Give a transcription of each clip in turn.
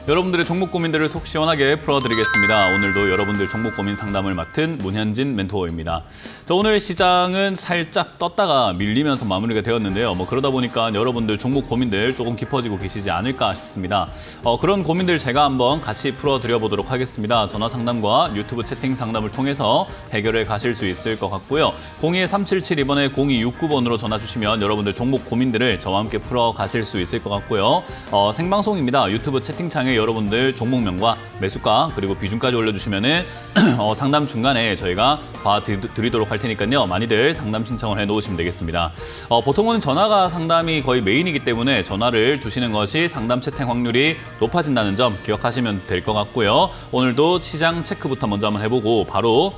여러분들의 종목 고민들을 속 시원하게 풀어드리겠습니다. 오늘도 여러분들 종목 고민 상담을 맡은 문현진 멘토입니다. 자, 오늘 시장은 살짝 떴다가 밀리면서 마무리가 되었는데요. 그러다 보니까 여러분들 종목 고민들 조금 깊어지고 계시지 않을까 싶습니다. 그런 고민들 제가 한번 같이 풀어드려보도록 하겠습니다. 전화 상담과 유튜브 채팅 상담을 통해서 해결해 가실 수 있을 것 같고요. 02377 0269번으로 전화 주시면 여러분들 종목 고민들을 저와 함께 풀어 가실 수 있을 것 같고요. 생방송입니다. 유튜브 채팅창에 여러분들 종목명과 매수가 그리고 비중까지 올려주시면은 상담 중간에 저희가 봐드리도록 할 테니까요. 많이들 상담 신청을 해놓으시면 되겠습니다. 보통은 전화가 상담이 거의 메인이기 때문에 전화를 주시는 것이 상담 채팅 확률이 높아진다는 점 기억하시면 될 것 같고요. 오늘도 시장 체크부터 먼저 한번 해보고 바로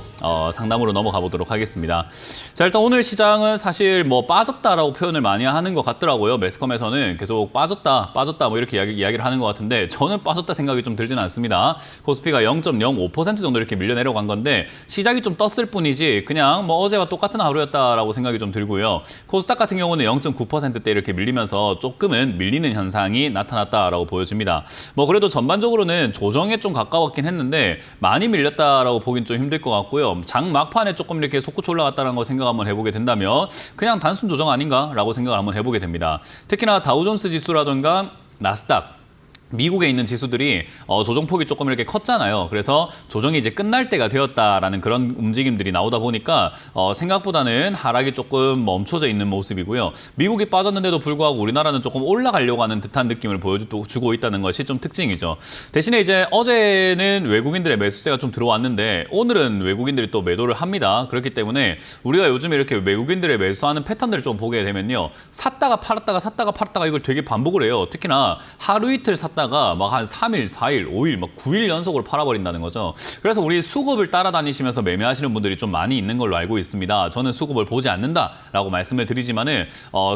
상담으로 넘어가 보도록 하겠습니다. 자, 일단 오늘 시장은 사실 빠졌다라고 표현을 많이 하는 것 같더라고요. 매스컴에서는 계속 빠졌다 이렇게 이야기를 하는 것 같은데 저는 빠졌다 생각이 좀 들지는 않습니다. 코스피가 0.05% 정도 이렇게 밀려 내려간 건데 시작이 좀 떴을 뿐이지 그냥 어제와 똑같은 하루였다라고 생각이 좀 들고요. 코스닥 같은 경우는 0.9%대 이렇게 밀리면서 조금은 밀리는 현상이 나타났다라고 보여집니다. 그래도 전반적으로는 조정에 좀 가까웠긴 했는데 많이 밀렸다라고 보긴 좀 힘들 것 같고요. 장 막판에 조금 이렇게 솟구쳐 올라갔다는 거 생각 한번 해보게 된다면 그냥 단순 조정 아닌가라고 생각을 한번 해보게 됩니다. 특히나 다우존스 지수라든가 나스닥 미국에 있는 지수들이 조정폭이 조금 이렇게 컸잖아요. 그래서 조정이 이제 끝날 때가 되었다라는 그런 움직임들이 나오다 보니까 생각보다는 하락이 조금 멈춰져 있는 모습이고요. 미국이 빠졌는데도 불구하고 우리나라는 조금 올라가려고 하는 듯한 느낌을 보여주고 있다는 것이 좀 특징이죠. 대신에 이제 어제는 외국인들의 매수세가 좀 들어왔는데 오늘은 외국인들이 또 매도를 합니다. 그렇기 때문에 우리가 요즘에 이렇게 외국인들의 매수하는 패턴들을 좀 보게 되면요. 샀다가 팔았다가 이걸 되게 반복을 해요. 특히나 하루 이틀 샀다가 한 3일, 4일, 5일, 9일 연속으로 팔아버린다는 거죠. 그래서 우리 수급을 따라다니시면서 매매하시는 분들이 좀 많이 있는 걸로 알고 있습니다. 저는 수급을 보지 않는다라고 말씀을 드리지만은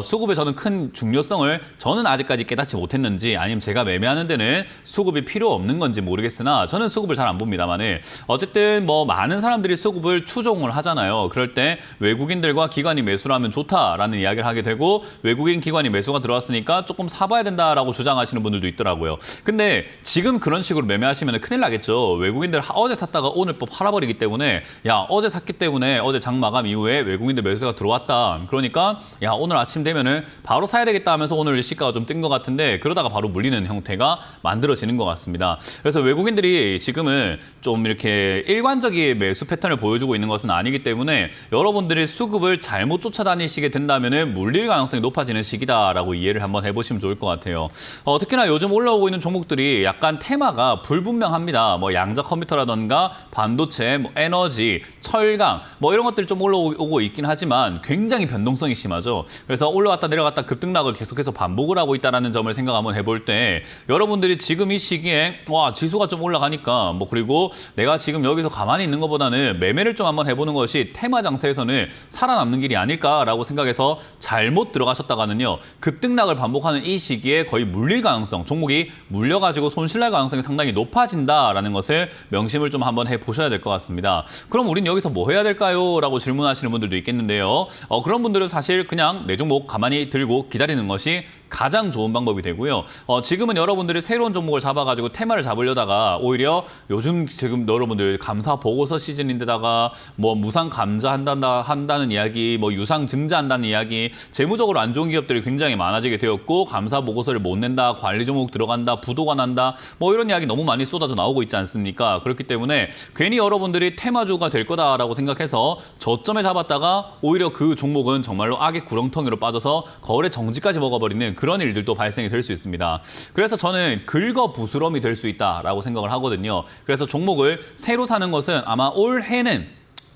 수급에 저는 큰 중요성을 저는 아직까지 깨닫지 못했는지 아니면 제가 매매하는 데는 수급이 필요 없는 건지 모르겠으나 저는 수급을 잘 안 봅니다만은 어쨌든 많은 사람들이 수급을 추종을 하잖아요. 그럴 때 외국인들과 기관이 매수를 하면 좋다라는 이야기를 하게 되고 외국인 기관이 매수가 들어왔으니까 조금 사봐야 된다라고 주장하시는 분들도 있더라고요. 근데 지금 그런 식으로 매매하시면 큰일 나겠죠. 외국인들 어제 샀다가 오늘 또 팔아버리기 때문에 야 어제 샀기 때문에 어제 장 마감 이후에 외국인들 매수가 들어왔다. 그러니까 야 오늘 아침 되면은 바로 사야 되겠다 하면서 오늘 시가가 좀 뜬 것 같은데 그러다가 바로 물리는 형태가 만들어지는 것 같습니다. 그래서 외국인들이 지금은 좀 이렇게 일관적인 매수 패턴을 보여주고 있는 것은 아니기 때문에 여러분들이 수급을 잘못 쫓아다니시게 된다면은 물릴 가능성이 높아지는 시기다라고 이해를 한번 해보시면 좋을 것 같아요. 특히나 요즘 올라오고 있는 종목들이 약간 테마가 불분명합니다. 양자 컴퓨터라던가 반도체, 에너지, 철강 이런 것들이 좀 올라오고 있긴 하지만 굉장히 변동성이 심하죠. 그래서 올라왔다 내려갔다 급등락을 계속해서 반복을 하고 있다는 점을 생각 한번 해볼 때 여러분들이 지금 이 시기에 와 지수가 좀 올라가니까 그리고 내가 지금 여기서 가만히 있는 것보다는 매매를 좀 한번 해보는 것이 테마 장세에서는 살아남는 길이 아닐까라고 생각해서 잘못 들어가셨다가는요. 급등락을 반복하는 이 시기에 거의 물릴 가능성, 종목이 물려가지고 손실날 가능성이 상당히 높아진다라는 것을 명심을 좀 한번 해보셔야 될 것 같습니다. 그럼 우린 여기서 뭐 해야 될까요? 라고 질문하시는 분들도 있겠는데요. 그런 분들은 사실 그냥 내 종목 가만히 들고 기다리는 것이 가장 좋은 방법이 되고요. 지금은 여러분들이 새로운 종목을 잡아가지고 테마를 잡으려다가 오히려 요즘 지금 여러분들 감사 보고서 시즌인데다가 무상 감자한다는 이야기, 유상 증자한다는 이야기, 재무적으로 안 좋은 기업들이 굉장히 많아지게 되었고 감사 보고서를 못 낸다, 관리 종목 들어간다, 부도가 난다, 이런 이야기 너무 많이 쏟아져 나오고 있지 않습니까? 그렇기 때문에 괜히 여러분들이 테마주가 될 거다라고 생각해서 저점에 잡았다가 오히려 그 종목은 정말로 악의 구렁텅이로 빠져서 거래 정지까지 먹어버리는 그런 일들도 발생이 될 수 있습니다. 그래서 저는 긁어부스럼이 될 수 있다라고 생각을 하거든요. 그래서 종목을 새로 사는 것은 아마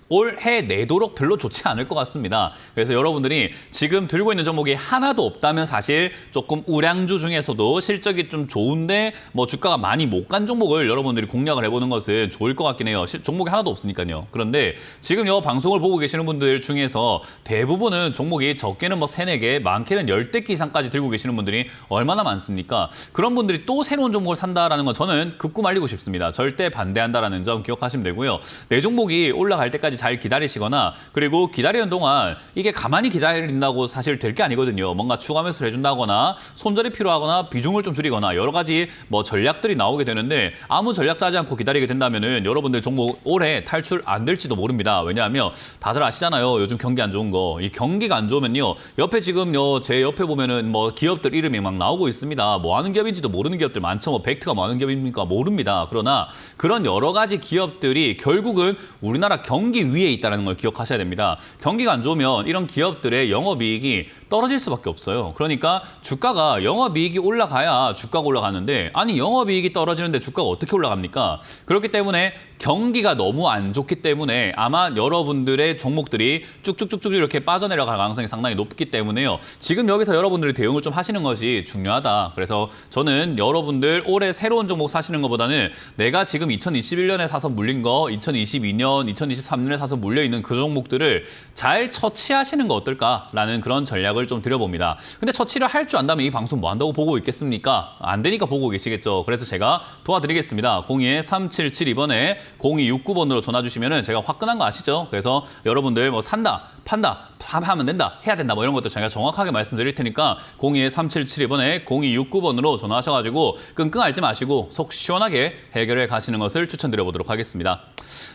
올해 내도록 별로 좋지 않을 것 같습니다. 그래서 여러분들이 지금 들고 있는 종목이 하나도 없다면 사실 조금 우량주 중에서도 실적이 좀 좋은데 주가가 많이 못 간 종목을 여러분들이 공략을 해보는 것은 좋을 것 같긴 해요. 종목이 하나도 없으니까요. 그런데 지금 이 방송을 보고 계시는 분들 중에서 대부분은 종목이 적게는 3, 4개, 많게는 10대 이상까지 들고 계시는 분들이 얼마나 많습니까? 그런 분들이 또 새로운 종목을 산다라는 건 저는 극구 말리고 싶습니다. 절대 반대한다라는 점 기억하시면 되고요. 내 종목이 올라갈 때까지 때까지 잘 기다리시거나 그리고 기다리는 동안 이게 가만히 기다린다고 사실 될 게 아니거든요. 뭔가 추가 매수를 해준다거나 손절이 필요하거나 비중을 좀 줄이거나 여러 가지 뭐 전략들이 나오게 되는데 아무 전략 짜지 않고 기다리게 된다면은 여러분들 종목 올해 탈출 안 될지도 모릅니다. 왜냐하면 다들 아시잖아요. 요즘 경기 안 좋은 거. 이 경기가 안 좋으면요. 옆에 지금요 제 옆에 보면은 뭐 기업들 이름이 막 나오고 있습니다. 뭐 하는 기업인지도 모르는 기업들 많죠. 뭐 벡트가 뭐 하는 기업입니까? 모릅니다. 그러나 그런 여러 가지 기업들이 결국은 우리나라 경기 위에 있다는 걸 기억하셔야 됩니다. 경기가 안 좋으면 이런 기업들의 영업이익이 떨어질 수밖에 없어요. 그러니까 주가가 영업이익이 올라가야 주가가 올라가는데 아니 영업이익이 떨어지는데 주가가 어떻게 올라갑니까? 그렇기 때문에 경기가 너무 안 좋기 때문에 아마 여러분들의 종목들이 쭉쭉쭉쭉 이렇게 빠져내려갈 가능성이 상당히 높기 때문에요. 지금 여기서 여러분들이 대응을 좀 하시는 것이 중요하다. 그래서 저는 여러분들 올해 새로운 종목 사시는 것보다는 내가 지금 2021년에 사서 물린 거 2022년, 2023년에 사서 물려있는 그 종목들을 잘 처치하시는 거 어떨까라는 그런 전략을 좀 드려봅니다. 근데 처치를 할 줄 안다면 이 방송 뭐 한다고 보고 있겠습니까? 안 되니까 보고 계시겠죠. 그래서 제가 도와드리겠습니다. 02-3772번에 0269번으로 전화 주시면은 제가 화끈한 거 아시죠? 그래서 여러분들 뭐 산다, 판다, 하면 된다, 해야 된다 뭐 이런 것들 제가 정확하게 말씀드릴 테니까 02-3772번에 0269번으로 전화하셔가지고 끙끙 앓지 마시고 속 시원하게 해결해 가시는 것을 추천드려 보도록 하겠습니다.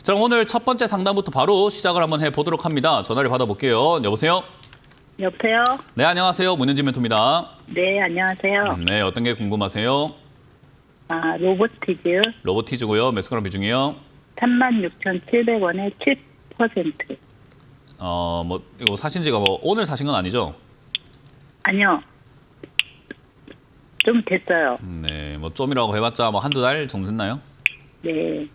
자, 그럼 오늘 첫 번째 상담부터 바로 시작을 한번 해보도록 합니다. 전화를 받아볼게요. 여보세요? 여보세요? 네, 안녕하세요. 문현진 멘토입니다. 네, 안녕하세요. 네, 어떤 게 궁금하세요? 로보티즈 로보티즈고요. 매수가랑 비중이요? 36,700원에 7%. 뭐 이거 사신 지가 뭐 오늘 사신 건 아니죠? 아니요. 좀 됐어요. 네, 뭐 좀이라고 해봤자 뭐 한두 달 정도 됐나요? 네.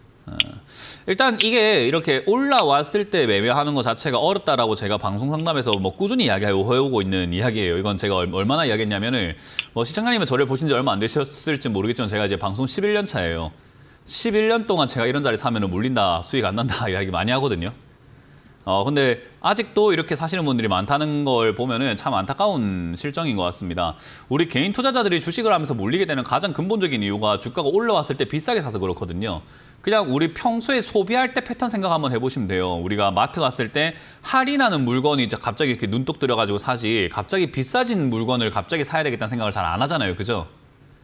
일단 이게 이렇게 올라왔을 때 매매하는 것 자체가 어렵다라고 제가 방송 상담에서 뭐 꾸준히 이야기해오고 있는 이야기예요. 이건 제가 얼마나 이야기했냐면은 뭐 시청자님은 저를 보신 지 얼마 안 되셨을지 모르겠지만 제가 이제 방송 11년 차예요. 11년 동안 제가 이런 자리 사면은 물린다, 수익 안 난다 이야기 많이 하거든요. 근데 아직도 이렇게 사시는 분들이 많다는 걸 보면은 참 안타까운 실정인 것 같습니다. 우리 개인 투자자들이 주식을 하면서 물리게 되는 가장 근본적인 이유가 주가가 올라왔을 때 비싸게 사서 그렇거든요. 그냥 우리 평소에 소비할 때 패턴 생각 한번 해보시면 돼요. 우리가 마트 갔을 때 할인하는 물건이 이제 갑자기 이렇게 눈독 들여가지고 사지 갑자기 비싸진 물건을 갑자기 사야 되겠다는 생각을 잘 안 하잖아요. 그죠?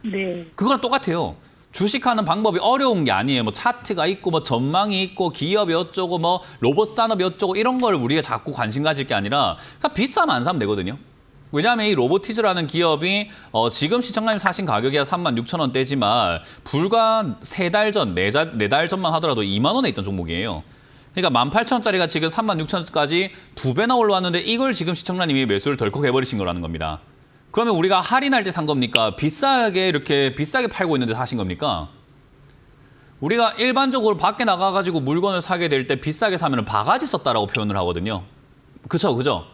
네. 그거랑 똑같아요. 주식하는 방법이 어려운 게 아니에요. 뭐 차트가 있고 뭐 전망이 있고 기업이 어쩌고 뭐 로봇 산업이 어쩌고 이런 걸 우리가 자꾸 관심 가질 게 아니라 그냥 비싸면 안 사면 되거든요. 왜냐하면 이 로보티즈라는 기업이 지금 시청자님 사신 가격이 36,000원대지만 불과 3달 전, 4달 전만 하더라도 2만 원에 있던 종목이에요. 그러니까 18,000원짜리가 지금 36,000원까지 2배나 올라왔는데 이걸 지금 시청자님이 매수를 덜컥 해버리신 거라는 겁니다. 그러면 우리가 할인할 때 산 겁니까? 비싸게 이렇게 비싸게 팔고 있는데 사신 겁니까? 우리가 일반적으로 밖에 나가가지고 물건을 사게 될 때 비싸게 사면 바가지 썼다라고 표현을 하거든요. 그죠?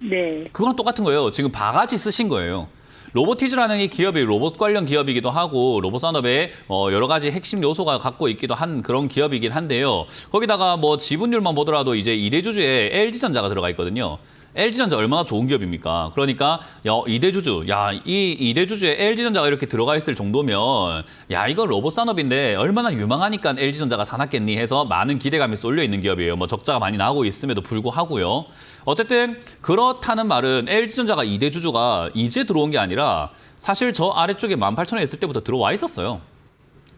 네. 그거랑 똑같은 거예요. 지금 바가지 쓰신 거예요. 로보티즈라는 이 기업이 로봇 관련 기업이기도 하고 로봇 산업에 여러 가지 핵심 요소가 갖고 있기도 한 그런 기업이긴 한데요. 거기다가 뭐 지분율만 보더라도 이제 2대 주주에 LG전자가 들어가 있거든요. LG전자 얼마나 좋은 기업입니까? 그러니까 이 이대 주주에 LG전자가 이렇게 들어가 있을 정도면 이거 로봇 산업인데 얼마나 유망하니까 LG전자가 사놨겠니 해서 많은 기대감이 쏠려 있는 기업이에요. 뭐 적자가 많이 나오고 있음에도 불구하고요. 어쨌든 그렇다는 말은 LG전자가 이대 주주가 이제 들어온 게 아니라 사실 저 아래쪽에 18,000원에 있을 때부터 들어와 있었어요.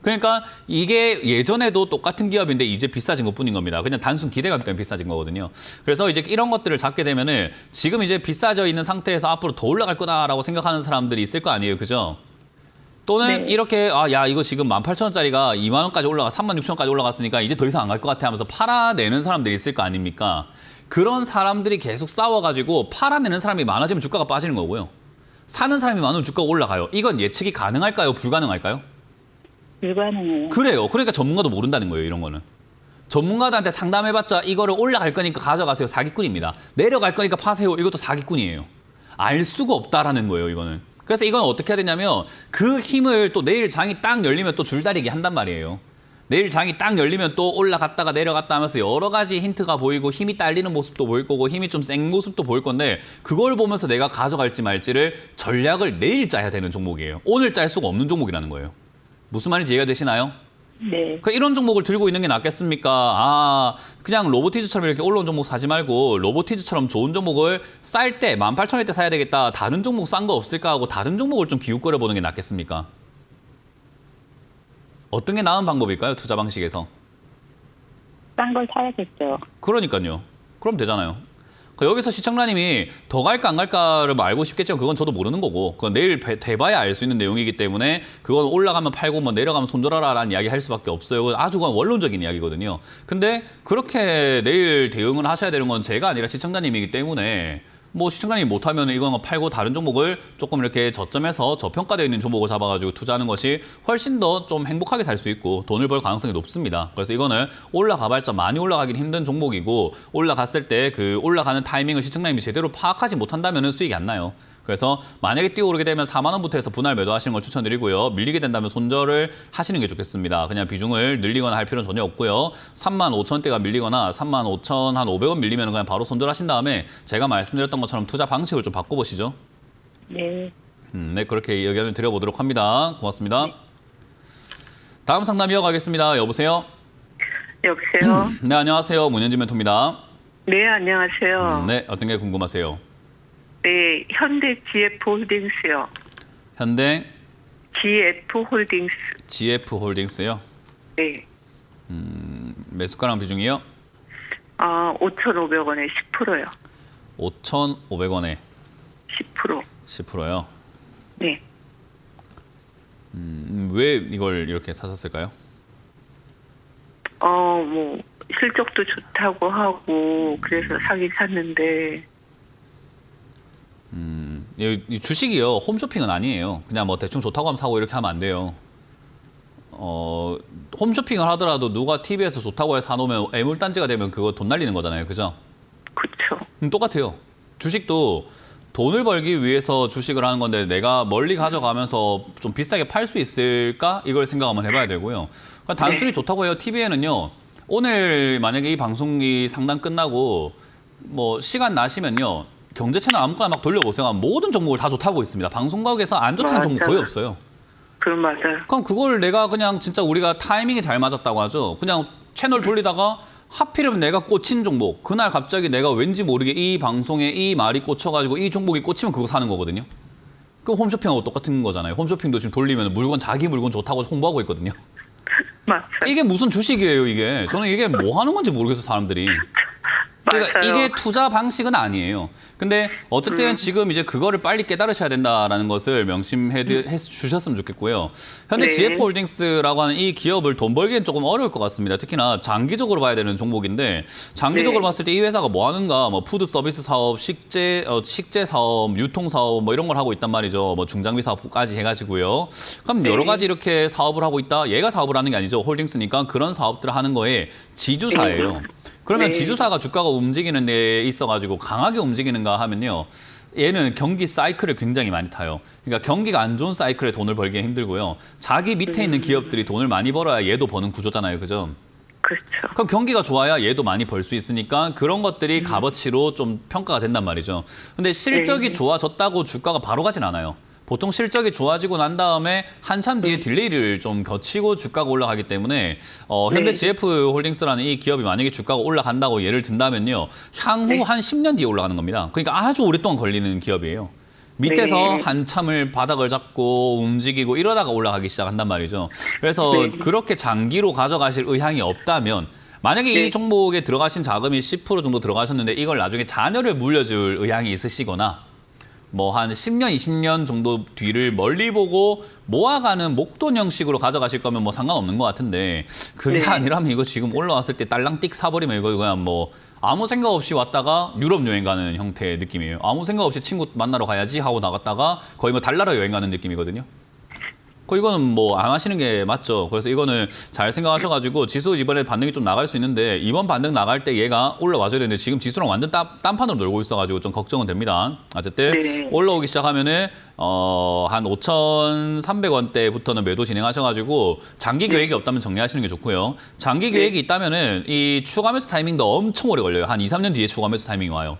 그러니까 이게 예전에도 똑같은 기업인데 이제 비싸진 것뿐인 겁니다. 그냥 단순 기대감 때문에 비싸진 거거든요. 그래서 이제 이런 것들을 잡게 되면은 지금 이제 비싸져 있는 상태에서 앞으로 더 올라갈 거다라고 생각하는 사람들이 있을 거 아니에요. 그죠? 또는 네. 이렇게 이거 지금 18,000원짜리가 2만 원까지 36,000원까지 올라갔으니까 이제 더 이상 안 갈 것 같아 하면서 팔아내는 사람들이 있을 거 아닙니까? 그런 사람들이 계속 싸워가지고 팔아내는 사람이 많아지면 주가가 빠지는 거고요. 사는 사람이 많으면 주가가 올라가요. 이건 예측이 가능할까요? 불가능할까요? 불가능해요. 그래요. 그러니까 전문가도 모른다는 거예요. 이런 거는. 전문가들한테 상담해봤자 이거를 올라갈 거니까 가져가세요. 사기꾼입니다. 내려갈 거니까 파세요. 이것도 사기꾼이에요. 알 수가 없다라는 거예요. 이거는. 그래서 이건 어떻게 해야 되냐면 그 힘을 또 내일 장이 딱 열리면 또 줄다리기 한단 말이에요. 내일 장이 딱 열리면 또 올라갔다가 내려갔다 하면서 여러 가지 힌트가 보이고 힘이 딸리는 모습도 보일 거고 힘이 좀 센 모습도 보일 건데 그걸 보면서 내가 가져갈지 말지를 전략을 내일 짜야 되는 종목이에요. 오늘 짤 수가 없는 종목이라는 거예요. 무슨 말인지 이해가 되시나요? 네. 이런 종목을 들고 있는 게 낫겠습니까? 그냥 로보티즈처럼 이렇게 올라온 종목 사지 말고 로보티즈처럼 좋은 종목을 쌀 때 18,000원 때 사야 되겠다. 다른 종목 싼 거 없을까 하고 다른 종목을 좀 기웃거려 보는 게 낫겠습니까? 어떤 게 나은 방법일까요? 투자 방식에서. 싼 걸 사야겠죠. 그러니까요. 그럼 되잖아요. 여기서 시청자님이 더 갈까 안 갈까를 뭐 알고 싶겠지만 그건 저도 모르는 거고 그건 내일 돼봐야 알 수 있는 내용이기 때문에 그건 올라가면 팔고 뭐 내려가면 손절하라라는 이야기 할 수밖에 없어요. 그건 아주 그건 원론적인 이야기거든요. 근데 그렇게 내일 대응을 하셔야 되는 건 제가 아니라 시청자님이기 때문에 뭐 시청자님이 못하면 이건 팔고 다른 종목을 조금 이렇게 저점에서 저평가되어 있는 종목을 잡아가지고 투자하는 것이 훨씬 더 좀 행복하게 살 수 있고 돈을 벌 가능성이 높습니다. 그래서 이거는 올라가봤자 많이 올라가긴 힘든 종목이고 올라갔을 때 그 올라가는 타이밍을 시청자님이 제대로 파악하지 못한다면 수익이 안 나요. 그래서 만약에 뛰어오르게 되면 4만 원부터 해서 분할 매도하시는 걸 추천드리고요. 밀리게 된다면 손절을 하시는 게 좋겠습니다. 그냥 비중을 늘리거나 할 필요는 전혀 없고요. 3만 5천대가 밀리거나 3만 5천 한 500원 밀리면 그냥 바로 손절하신 다음에 제가 말씀드렸던 것처럼 투자 방식을 좀 바꿔보시죠. 네. 네, 그렇게 의견을 드려보도록 합니다. 고맙습니다. 다음 상담 이어가겠습니다. 여보세요? 여보세요? 네, 안녕하세요. 문현진 멘토입니다. 네, 안녕하세요. 네, 어떤 게 궁금하세요? 네, 현대 GF홀딩스요. 현대 GF홀딩스. GF홀딩스요? 네. 매수가랑 비중이요? 5,500원에 10%요. 5,500원에 10%. 10%요? 네. 왜 이걸 이렇게 사셨을까요? 뭐 실적도 좋다고 하고 그래서 사긴 샀는데. 이 주식이요. 홈쇼핑은 아니에요. 그냥 뭐 대충 좋다고 하면 사고 이렇게 하면 안 돼요. 홈쇼핑을 하더라도 누가 TV에서 좋다고 해서 사놓으면 애물단지가 되면 그거 돈 날리는 거잖아요. 그죠? 그렇죠. 똑같아요. 주식도 돈을 벌기 위해서 주식을 하는 건데 내가 멀리 가져가면서 좀 비싸게 팔 수 있을까? 이걸 생각 한번 해봐야 되고요. 그러니까 단순히 좋다고 해요. TV에는요. 오늘 만약에 이 방송이 상담 끝나고 뭐 시간 나시면요. 경제 채널 아무거나 막 돌려보세요. 모든 종목을 다 좋다고 있습니다. 방송국에서 안 좋다는 종목 거의 없어요. 그럼 맞아요. 그럼 그걸 내가 그냥 진짜 우리가 타이밍이 잘 맞았다고 하죠. 그냥 채널 돌리다가 하필이면 내가 꽂힌 종목. 그날 갑자기 내가 왠지 모르게 이 방송에 이 말이 꽂혀가지고 이 종목이 꽂히면 그거 사는 거거든요. 그럼 홈쇼핑하고 똑같은 거잖아요. 홈쇼핑도 지금 돌리면 물건 자기 물건 좋다고 홍보하고 있거든요. 맞아요. 이게 무슨 주식이에요, 이게. 저는 이게 뭐 하는 건지 모르겠어요, 사람들이. 그러니까 맞아요. 이게 투자 방식은 아니에요. 근데 어쨌든 지금 이제 그거를 빨리 깨달으셔야 된다라는 것을 명심해 주셨으면 좋겠고요. 현대 네. GF홀딩스라고 하는 이 기업을 돈 벌기엔 조금 어려울 것 같습니다. 특히나 장기적으로 봐야 되는 종목인데 장기적으로 네. 봤을 때 이 회사가 뭐 하는가, 뭐 푸드 서비스 사업, 식재 사업, 유통 사업 뭐 이런 걸 하고 있단 말이죠. 뭐 중장비 사업까지 해가지고요. 그럼 여러 가지 이렇게 사업을 하고 있다. 얘가 사업을 하는 게 아니죠. 홀딩스니까 그런 사업들을 하는 거에 지주사예요. 그러면 네. 지주사가 주가가 움직이는 데 있어가지고 강하게 움직이는가 하면요. 얘는 경기 사이클을 굉장히 많이 타요. 그러니까 경기가 안 좋은 사이클에 돈을 벌기 힘들고요. 자기 밑에 있는 기업들이 돈을 많이 벌어야 얘도 버는 구조잖아요. 그죠? 그렇죠. 그럼 경기가 좋아야 얘도 많이 벌 수 있으니까 그런 것들이 값어치로 좀 평가가 된단 말이죠. 근데 실적이 좋아졌다고 주가가 바로 가진 않아요. 보통 실적이 좋아지고 난 다음에 한참 뒤에 딜레이를 좀 거치고 주가가 올라가기 때문에 현대 GF홀딩스라는 이 기업이 만약에 주가가 올라간다고 예를 든다면요. 향후 한 10년 뒤에 올라가는 겁니다. 그러니까 아주 오랫동안 걸리는 기업이에요. 밑에서 네. 한참을 바닥을 잡고 움직이고 이러다가 올라가기 시작한단 말이죠. 그래서 그렇게 장기로 가져가실 의향이 없다면 만약에 이 종목에 들어가신 자금이 10% 정도 들어가셨는데 이걸 나중에 자녀를 물려줄 의향이 있으시거나 뭐 한 10년, 20년 정도 뒤를 멀리 보고 모아가는 목돈 형식으로 가져가실 거면 뭐 상관없는 것 같은데 그게 아니라면 이거 지금 올라왔을 때 딸랑띡 사버리면 이거 그냥 뭐 아무 생각 없이 왔다가 유럽 여행 가는 형태의 느낌이에요. 아무 생각 없이 친구 만나러 가야지 하고 나갔다가 거의 뭐 달나라 여행 가는 느낌이거든요. 이거는 뭐 안 하시는 게 맞죠. 그래서 이거는 잘 생각하셔가지고 지수 이번에 반등이 좀 나갈 수 있는데 이번 반등 나갈 때 얘가 올라와줘야 되는데 지금 지수랑 완전 딴판으로 놀고 있어가지고 좀 걱정은 됩니다. 어쨌든 올라오기 시작하면은 한 5,300원대부터는 매도 진행하셔가지고 장기 계획이 없다면 정리하시는 게 좋고요. 장기 계획이 있다면은 이 추가 매수 타이밍도 엄청 오래 걸려요. 한 2, 3년 뒤에 추가 매수 타이밍이 와요.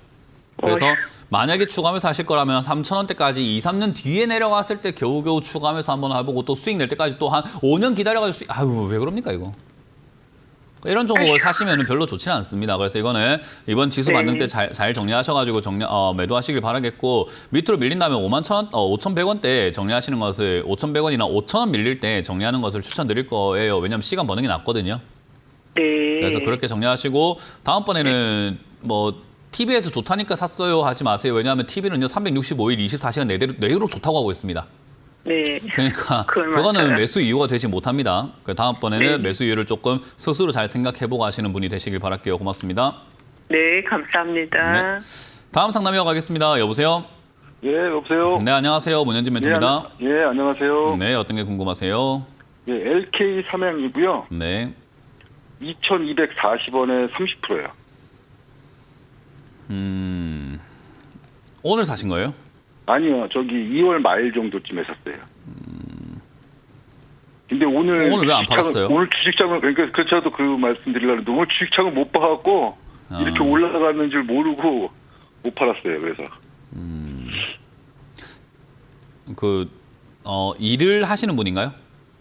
그래서 만약에 추가하면서 하실 거라면 3,000원대까지 2, 3년 뒤에 내려갔을 때 겨우겨우 추가하면서 한번 해보고 또 수익 낼 때까지 또 한 5년 기다려가지고 아유 왜 그럽니까 이거. 이런 종목을 사시면 별로 좋지는 않습니다. 그래서 이거는 이번 지수 만능 때 잘 정리하셔가지고 매도하시길 바라겠고 밑으로 밀린다면 5,100원대 정리하시는 것을 5,100원이나 5,000원 밀릴 때 정리하는 것을 추천드릴 거예요. 왜냐하면 시간 버는 게 낫거든요. 네. 그래서 그렇게 정리하시고 다음번에는 뭐 TV에서 좋다니까 샀어요 하지 마세요. 왜냐하면 TV는요 365일 24시간 내로 좋다고 하고 있습니다. 네. 그러니까 그건 그거는 맞아요. 매수 이유가 되지 못합니다. 다음번에는 네. 매수 이유를 조금 스스로 잘 생각해보고 하시는 분이 되시길 바랄게요. 고맙습니다. 네, 감사합니다. 다음 상담 이어가겠습니다. 여보세요? 예, 여보세요. 네, 안녕하세요. 문현진 멘토입니다. 예, 안녕하세요. 네, 어떤 게 궁금하세요? 예, LK 삼양이고요. 네. 2,240원에 30%예요. 오늘 사신 거예요? 아니요, 저기 2월 말 정도쯤에 샀어요. 근데 오늘 왜 안 팔았어요? 오늘 주식장을 그러니까 그렇죠 그 말씀드리려는데 오늘 주식장을 못 봐갖고 이렇게 올라가는 줄 모르고 못 팔았어요. 그래서 일을 하시는 분인가요?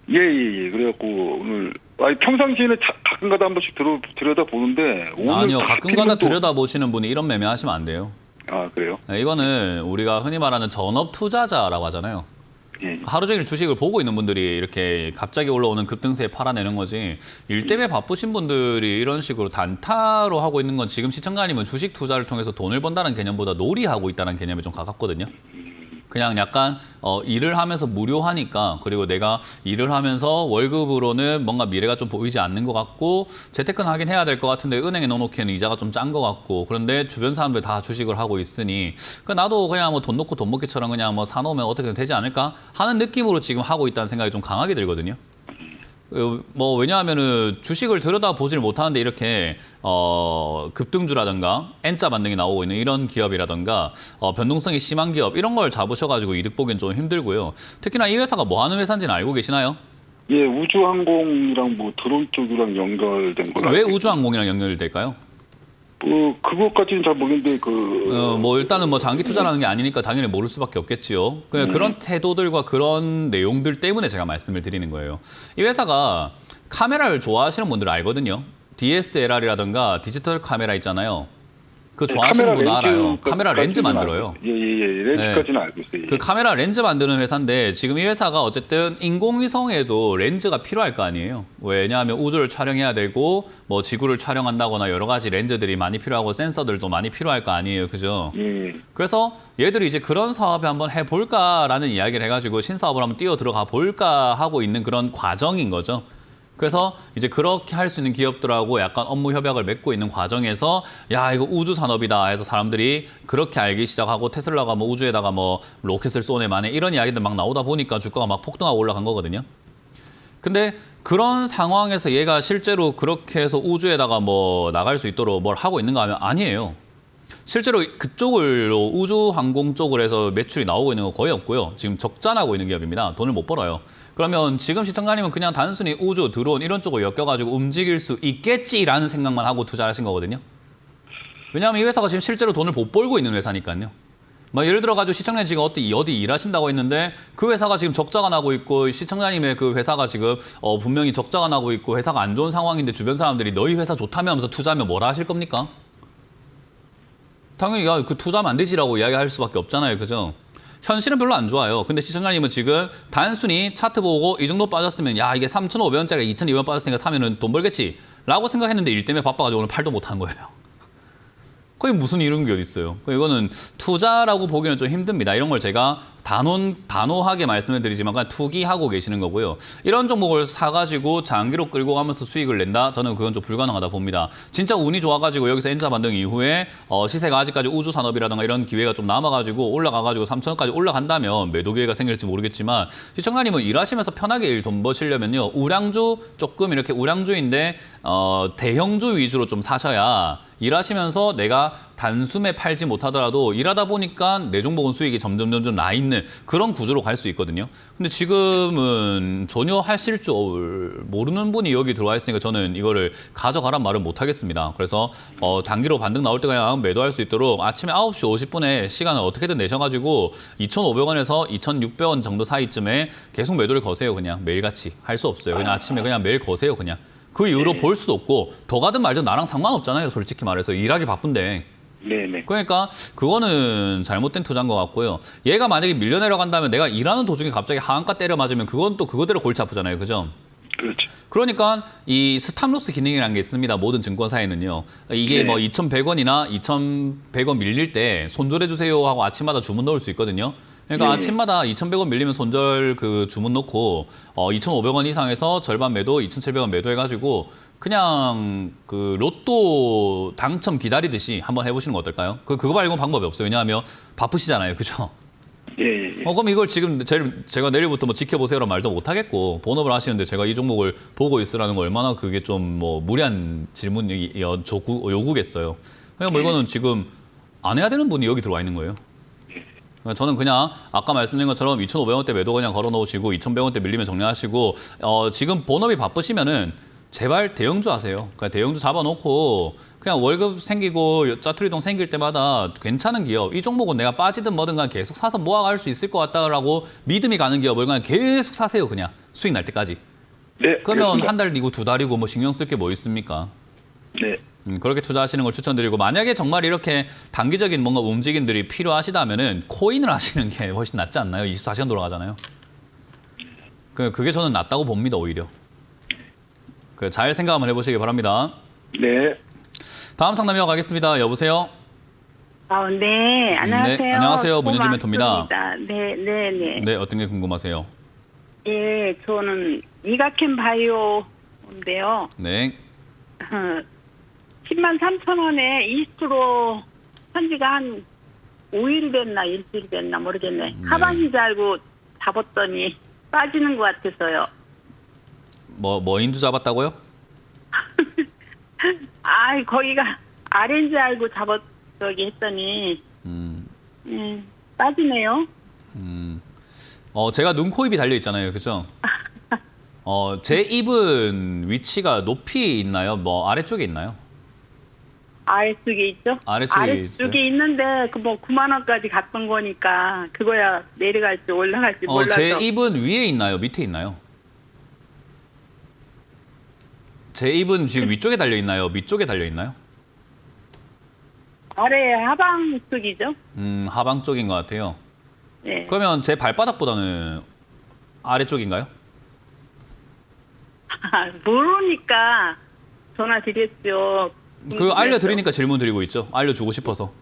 예. 그래갖고 오늘 평상시에는 가끔가다 한 번씩 들여다 보는데 오늘 아니요, 딱 가끔가다 또- 들여다보시는 분이 이런 매매 하시면 안 돼요. 아, 그래요? 네, 이거는 우리가 흔히 말하는 전업 투자자라고 하잖아요. 예. 하루 종일 주식을 보고 있는 분들이 이렇게 갑자기 올라오는 급등세에 팔아내는 거지. 일 때문에 바쁘신 분들이 이런 식으로 단타로 하고 있는 건 지금 시청자님은 주식 투자를 통해서 돈을 번다는 개념보다 놀이하고 있다는 개념에 좀 가깝거든요. 그냥 약간 일을 하면서 무료하니까 그리고 내가 일을 하면서 월급으로는 뭔가 미래가 좀 보이지 않는 것 같고 재테크는 하긴 해야 될 것 같은데 은행에 넣어놓기에는 이자가 좀 짠 것 같고 그런데 주변 사람들 다 주식을 하고 있으니 나도 그냥 뭐 돈 놓고 돈 먹기처럼 그냥 뭐 사놓으면 어떻게 되지 않을까 하는 느낌으로 지금 하고 있다는 생각이 좀 강하게 들거든요. 뭐 왜냐하면은 주식을 들여다보질 못하는데 이렇게 급등주라든가 N자 반등이 나오고 있는 이런 기업이라든가 변동성이 심한 기업 이런 걸 잡으셔가지고 이득 보기는 좀 힘들고요. 특히나 이 회사가 뭐 하는 회사인지는 알고 계시나요? 예, 우주항공이랑 뭐 드론 쪽이랑 연결된 거. 왜 우주항공이랑 연결될까요? 그것까지는 잘 모르겠는데 뭐 일단은 뭐 장기 투자라는 게 아니니까 당연히 모를 수밖에 없겠지요. 그런 태도들과 그런 내용들 때문에 제가 말씀을 드리는 거예요. 이 회사가 카메라를 좋아하시는 분들은 알거든요. DSLR이라든가 디지털 카메라 있잖아요. 그 좋아하시는 분은 알아요. 카메라 렌즈 만들어요. 예. 렌즈까지는 알고 있어요. 예. 그 카메라 렌즈 만드는 회사인데 지금 이 회사가 어쨌든 인공위성에도 렌즈가 필요할 거 아니에요. 왜냐하면 우주를 촬영해야 되고 뭐 지구를 촬영한다거나 여러 가지 렌즈들이 많이 필요하고 센서들도 많이 필요할 거 아니에요. 그죠? 예. 그래서 얘들이 이제 그런 사업에 한번 해볼까라는 이야기를 해가지고 신사업을 한번 뛰어 들어가 볼까 하고 있는 그런 과정인 거죠. 그래서 이제 그렇게 할 수 있는 기업들하고 약간 업무 협약을 맺고 있는 과정에서 야 이거 우주 산업이다 해서 사람들이 그렇게 알기 시작하고 테슬라가 뭐 우주에다가 뭐 로켓을 쏘네 마네 이런 이야기들 막 나오다 보니까 주가가 막 폭등하고 올라간 거거든요. 근데 그런 상황에서 얘가 실제로 그렇게 해서 우주에다가 뭐 나갈 수 있도록 뭘 하고 있는가 하면 아니에요. 실제로 그쪽으로 우주항공 쪽으로 해서 매출이 나오고 있는 거 거의 없고요. 지금 적자나고 있는 기업입니다. 돈을 못 벌어요. 그러면 지금 시청자님은 그냥 단순히 우주, 드론 이런 쪽으로 엮여가지고 움직일 수 있겠지라는 생각만 하고 투자하신 거거든요. 왜냐하면 이 회사가 지금 실제로 돈을 못 벌고 있는 회사니까요. 뭐 예를 들어가지고 시청자님 지금 어디 일하신다고 했는데 그 회사가 지금 적자가 나고 있고 시청자님의 그 회사가 지금 분명히 적자가 나고 있고 회사가 안 좋은 상황인데 주변 사람들이 너희 회사 좋다며 하면서 투자하면 뭐라 하실 겁니까? 당연히 야, 그 투자하면 안 되지라고 이야기할 수밖에 없잖아요. 그죠? 현실은 별로 안 좋아요. 근데 시청자님은 지금 단순히 차트 보고 이 정도 빠졌으면 야 이게 3,500원짜리가 2,200원 빠졌으니까 사면은 돈 벌겠지 라고 생각했는데 일 때문에 바빠가지고 오늘 팔도 못한 거예요. 거의 무슨 이런 게 어디 있어요. 이거는 투자라고 보기는 좀 힘듭니다. 이런 걸 제가 단호하게 말씀을 드리지만 그냥 투기하고 계시는 거고요. 이런 종목을 사가지고 장기로 끌고 가면서 수익을 낸다? 저는 그건 좀 불가능하다 봅니다. 진짜 운이 좋아가지고 여기서 N자 반등 이후에 시세가 아직까지 우주산업이라든가 이런 기회가 좀 남아가지고 올라가가지고 3,000원까지 올라간다면 매도 기회가 생길지 모르겠지만 시청자님은 일하시면서 편하게 돈 버시려면요. 우량주 조금 이렇게 우량주인데 대형주 위주로 좀 사셔야 일하시면서 내가 단숨에 팔지 못하더라도 일하다 보니까 내 종목은 수익이 점점 나 있는 있는 그런 구조로 갈 수 있거든요. 근데 지금은 전혀 하실 줄 모르는 분이 여기 들어와 있으니까 저는 이거를 가져가란 말은 못 하겠습니다. 그래서 단기로 반등 나올 때 그냥 매도할 수 있도록 아침에 9시 50분에 시간을 어떻게든 내셔가지고 2,500원에서 2,600원 정도 사이쯤에 계속 매도를 거세요. 그냥 매일같이 할 수 없어요. 그냥 아침에 그냥 매일 거세요. 그냥. 그 이후로 볼 수도 없고 더 가든 말든 나랑 상관없잖아요. 솔직히 말해서 일하기 바쁜데. 네네. 그러니까 그거는 잘못된 투자인 것 같고요. 얘가 만약에 밀려 내려간다면 내가 일하는 도중에 갑자기 하한가 때려 맞으면 그건 또 그거대로 골치 아프잖아요. 그죠? 그렇죠. 그러니까 이 스탑로스 기능이라는 게 있습니다. 모든 증권사에는요. 이게 네. 뭐 2,100원이나 2,100원 밀릴 때 손절해 주세요 하고 아침마다 주문 넣을 수 있거든요. 그러니까 네. 아침마다 2,100원 밀리면 손절 그 주문 넣고 2,500원 이상에서 절반 매도, 2,700원 매도 해가지고 그냥 그 로또 당첨 기다리듯이 한번 해보시는 거 어떨까요? 그거 말고는 방법이 없어요. 왜냐하면 바쁘시잖아요. 그죠? 예. 그럼 이걸 지금 제가 내일부터 뭐 지켜보세요라는 말도 못 하겠고 본업을 하시는데 제가 이 종목을 보고 있으라는 거 얼마나 그게 좀 뭐 무리한 질문 요구겠어요. 그냥 뭐 이거는 지금 안 해야 되는 분이 여기 들어와 있는 거예요. 저는 그냥 아까 말씀드린 것처럼 2,500원대 매도 그냥 걸어 놓으시고 2,100원대 밀리면 정리하시고 지금 본업이 바쁘시면은 제발 대형주 하세요. 그냥 대형주 잡아놓고 그냥 월급 생기고 짜투리동 생길 때마다 괜찮은 기업, 이 종목은 내가 빠지든 뭐든 간 계속 사서 모아갈 수 있을 것 같다라고 믿음이 가는 기업을 그냥 계속 사세요. 그냥 수익 날 때까지. 네. 그러면 그렇습니다. 한 달이고 두 달이고 뭐 신경 쓸 게 뭐 있습니까? 네. 그렇게 투자하시는 걸 추천드리고 만약에 정말 이렇게 단기적인 뭔가 움직임들이 필요하시다면은 코인을 하시는 게 훨씬 낫지 않나요? 24시간 돌아가잖아요. 그게 저는 낫다고 봅니다. 오히려. 잘 생각 한번 해보시기 바랍니다. 네. 다음 상담 이어가겠습니다. 여보세요? 네, 안녕하세요. 네, 안녕하세요. 문현진 멘토입니다. 네. 네, 어떤 게 궁금하세요? 예, 저는 이가캠 바이오인데요. 네. 103,000원에 20% 현지가 한 5일 됐나 일주일 됐나 모르겠네. 네. 하반신 줄 알고 잡았더니 빠지는 것 같아서요. 뭐 인두 잡았다고요? 거기가 아래인 줄 알고 저기 했더니 빠지네요. 제가 눈, 코, 입이 달려 있잖아요. 그죠? 제 입은 위치가 높이 있나요? 뭐 아래쪽에 있나요? 아래쪽에 있죠? 아래쪽에 있어요? 있는데 그 뭐 9만 원까지 갔던 거니까 그거야 내려갈지 올라갈지 몰라서. 제 입은 위에 있나요? 밑에 있나요? 제 입은 지금 위쪽에 달려 있나요? 밑쪽에 달려 있나요? 아래 하방 쪽이죠? 하방 쪽인 것 같아요. 네. 그러면 제 발바닥보다는 아래쪽인가요? 모르니까 전화 드렸죠. 그거 알려드리니까 질문 드리고 있죠. 알려주고 싶어서.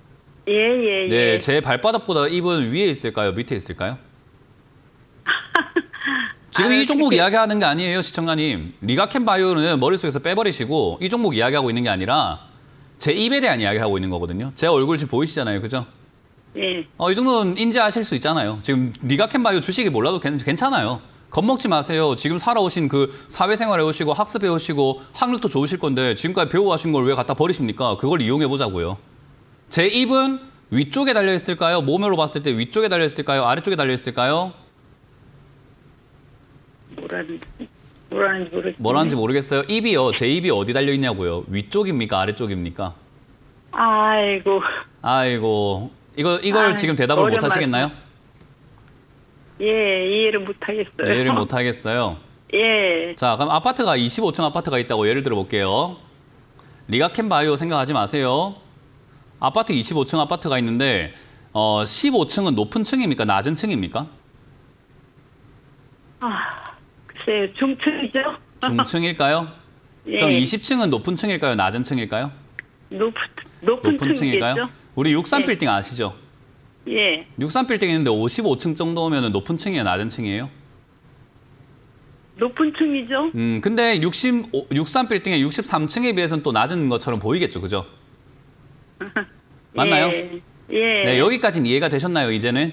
예. 네, 제 발바닥보다 입은 위에 있을까요? 밑에 있을까요? 지금 이 종목 이야기하는 게 아니에요, 시청자님. 리가캠 바이오는 머릿속에서 빼버리시고 이 종목 이야기하고 있는 게 아니라 제 입에 대한 이야기를 하고 있는 거거든요. 제 얼굴 지금 보이시잖아요, 그죠? 예. 이 정도는 인지하실 수 있잖아요. 지금 리가캠 바이오 주식이 몰라도 괜찮아요. 겁먹지 마세요. 지금 살아오신 그 사회생활 해오시고 학습해 오시고 학력도 좋으실 건데 지금까지 배워가신 걸 왜 갖다 버리십니까? 그걸 이용해 보자고요. 제 입은 위쪽에 달려 있을까요? 몸으로 봤을 때 위쪽에 달려 있을까요? 아래쪽에 달려 있을까요? 뭐라는지 모르겠어요. 입이요. 제 입이 어디 달려 있냐고요. 위쪽입니까? 아래쪽입니까? 아이고. 이걸 지금 대답을 못 하시겠나요? 예, 이해를 못 하겠어요. 이해를 못 하겠어요. 예. 자, 그럼 아파트가 25층 아파트가 있다고 예를 들어 볼게요. 리가캠 바이오 생각하지 마세요. 아파트 25층 아파트가 있는데 15층은 높은 층입니까? 낮은 층입니까? 글쎄요, 중층이죠? 중층일까요? 예. 그럼 20층은 높은 층일까요? 낮은 층일까요? 높은 층이겠죠? 우리 63빌딩 아시죠? 예. 63빌딩 있는데 55층 정도면 높은 층이에요? 낮은 층이에요? 높은 층이죠? 근데 63빌딩의 63층에 비해서는 또 낮은 것처럼 보이겠죠, 그죠? 맞나요? 예. 네, 여기까지는 이해가 되셨나요, 이제는?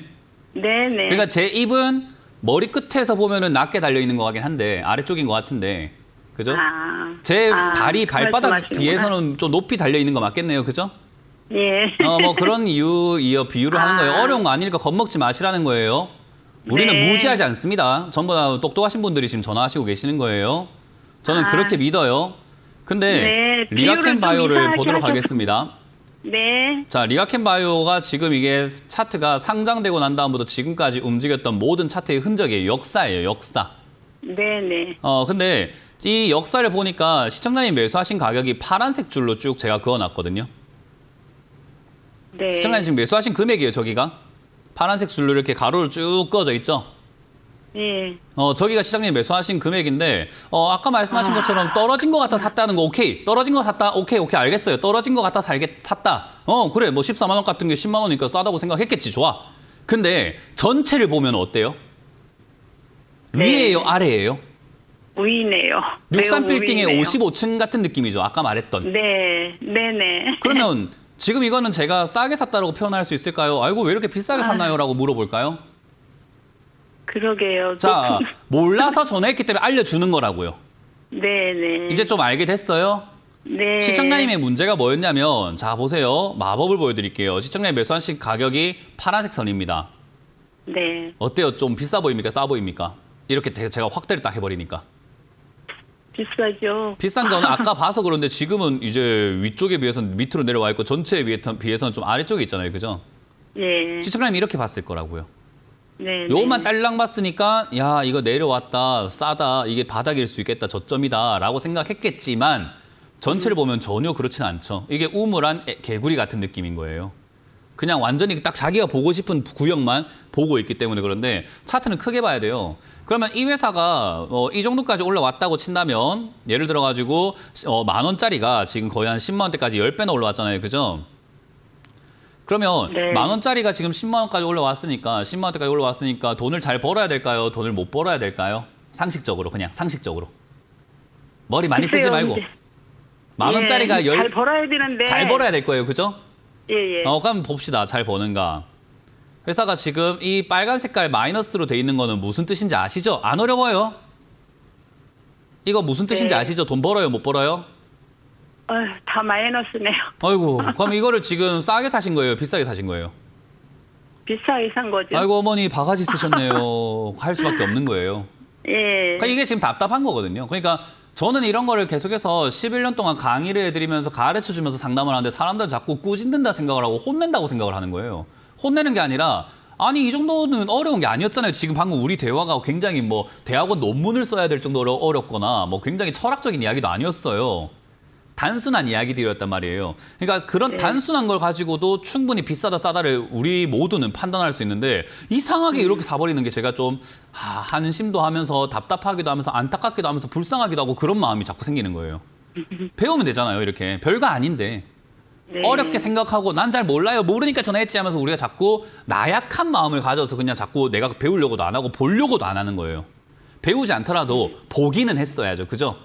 네네. 그러니까 제 입은 머리 끝에서 보면은 낮게 달려 있는 것 같긴 한데 아래쪽인 것 같은데, 그죠? 제 다리, 그 발바닥 말씀하시는구나. 비해서는 좀 높이 달려 있는 거 맞겠네요, 그죠? 예. 뭐 그런 비유를 하는 거예요. 어려운 거 아니니까 겁먹지 마시라는 거예요. 우리는 네. 무지하지 않습니다. 전부 다 똑똑하신 분들이 지금 전화하시고 계시는 거예요. 저는 그렇게 믿어요. 근데 네, 리가켄 비유를 좀 바이오를 이상하게 보도록 하셔서- 하겠습니다. 네. 자, 리가켄 바이오가 지금 이게 차트가 상장되고 난 다음부터 지금까지 움직였던 모든 차트의 흔적이에요. 역사예요, 역사. 네네. 근데 이 역사를 보니까 시청자님 매수하신 가격이 파란색 줄로 쭉 제가 그어놨거든요. 네. 시청자님 지금 매수하신 금액이에요, 저기가. 파란색 줄로 이렇게 가로로 쭉 그어져 있죠. 예. 저기가 시장님 매수하신 금액인데, 아까 말씀하신 것처럼 떨어진 것 같아 샀다는 거, 오케이. 떨어진 것 같다, 오케이, 알겠어요. 떨어진 것 같아 샀다. 그래, 뭐 14만 원 같은 게 10만 원이니까 싸다고 생각했겠지, 좋아. 근데 전체를 보면 어때요? 네. 위에요, 아래예요? 우이네요. 63빌딩의 매우 우이네요. 55층 같은 느낌이죠, 아까 말했던. 네. 네네. 그러면 지금 이거는 제가 싸게 샀다라고 표현할 수 있을까요? 아이고, 왜 이렇게 비싸게 샀나요? 라고 물어볼까요? 그러게요. 자, 몰라서 전화했기 때문에 알려주는 거라고요. 네네. 이제 좀 알게 됐어요? 네. 시청자님의 문제가 뭐였냐면, 자, 보세요. 마법을 보여드릴게요. 시청자님 매수하신 가격이 파란색 선입니다. 네. 어때요? 좀 비싸 보입니까? 싸 보입니까? 이렇게 제가 확대를 딱 해버리니까. 비싸죠. 비싼 거는 아까 봐서 그런데 지금은 이제 위쪽에 비해서는 밑으로 내려와 있고 전체에 비해서는 좀 아래쪽에 있잖아요. 그죠? 예. 시청자님이 이렇게 봤을 거라고요. 네. 요것만 딸랑 봤으니까 야 이거 내려왔다 싸다 이게 바닥일 수 있겠다 저점이다 라고 생각했겠지만 전체를 보면 전혀 그렇진 않죠. 이게 우물한 개구리 같은 느낌인 거예요. 그냥 완전히 딱 자기가 보고 싶은 구역만 보고 있기 때문에 그런데 차트는 크게 봐야 돼요. 그러면 이 회사가 이 정도까지 올라왔다고 친다면 예를 들어 가지고 만 원짜리가 지금 거의 한 10만 원대까지 10배나 올라왔잖아요. 그죠? 그러면 네. 만 원짜리가 지금 10만 원까지 올라왔으니까 10만 원대까지 올라왔으니까 돈을 잘 벌어야 될까요? 돈을 못 벌어야 될까요? 상식적으로 그냥 상식적으로. 머리 많이 쓰지 글쎄요, 말고. 이제. 만 원짜리가 예, 잘 벌어야 되는데. 잘 벌어야 될 거예요. 그죠? 예. 그럼 봅시다. 잘 버는가. 회사가 지금 이 빨간 색깔 마이너스로 돼 있는 거는 무슨 뜻인지 아시죠? 안 어려워요. 이거 무슨 뜻인지 네. 아시죠? 돈 벌어요? 못 벌어요? 다 마이너스네요. 아이고, 그럼 이거를 지금 싸게 사신 거예요? 비싸게 사신 거예요? 비싸게 산 거죠. 아이고, 어머니 바가지 쓰셨네요. 할 수밖에 없는 거예요. 예. 그러니까 이게 지금 답답한 거거든요. 그러니까 저는 이런 거를 계속해서 11년 동안 강의를 해드리면서 가르쳐주면서 상담을 하는데 사람들은 자꾸 꾸짖는다 생각을 하고 혼낸다고 생각을 하는 거예요. 혼내는 게 아니라 아니 이 정도는 어려운 게 아니었잖아요. 지금 방금 우리 대화가 굉장히 뭐 대학원 논문을 써야 될 정도로 어렵거나 뭐 굉장히 철학적인 이야기도 아니었어요. 단순한 이야기들이었단 말이에요. 그러니까 그런 단순한 걸 가지고도 충분히 비싸다 싸다를 우리 모두는 판단할 수 있는데 이상하게 이렇게 사버리는 게 제가 좀 한심도 하면서 답답하기도 하면서 안타깝기도 하면서 불쌍하기도 하고 그런 마음이 자꾸 생기는 거예요. 배우면 되잖아요. 이렇게 별거 아닌데 네. 어렵게 생각하고 난 잘 몰라요. 모르니까 전화했지 하면서 우리가 자꾸 나약한 마음을 가져서 그냥 자꾸 내가 배우려고도 안 하고 보려고도 안 하는 거예요. 배우지 않더라도 보기는 했어야죠. 그죠?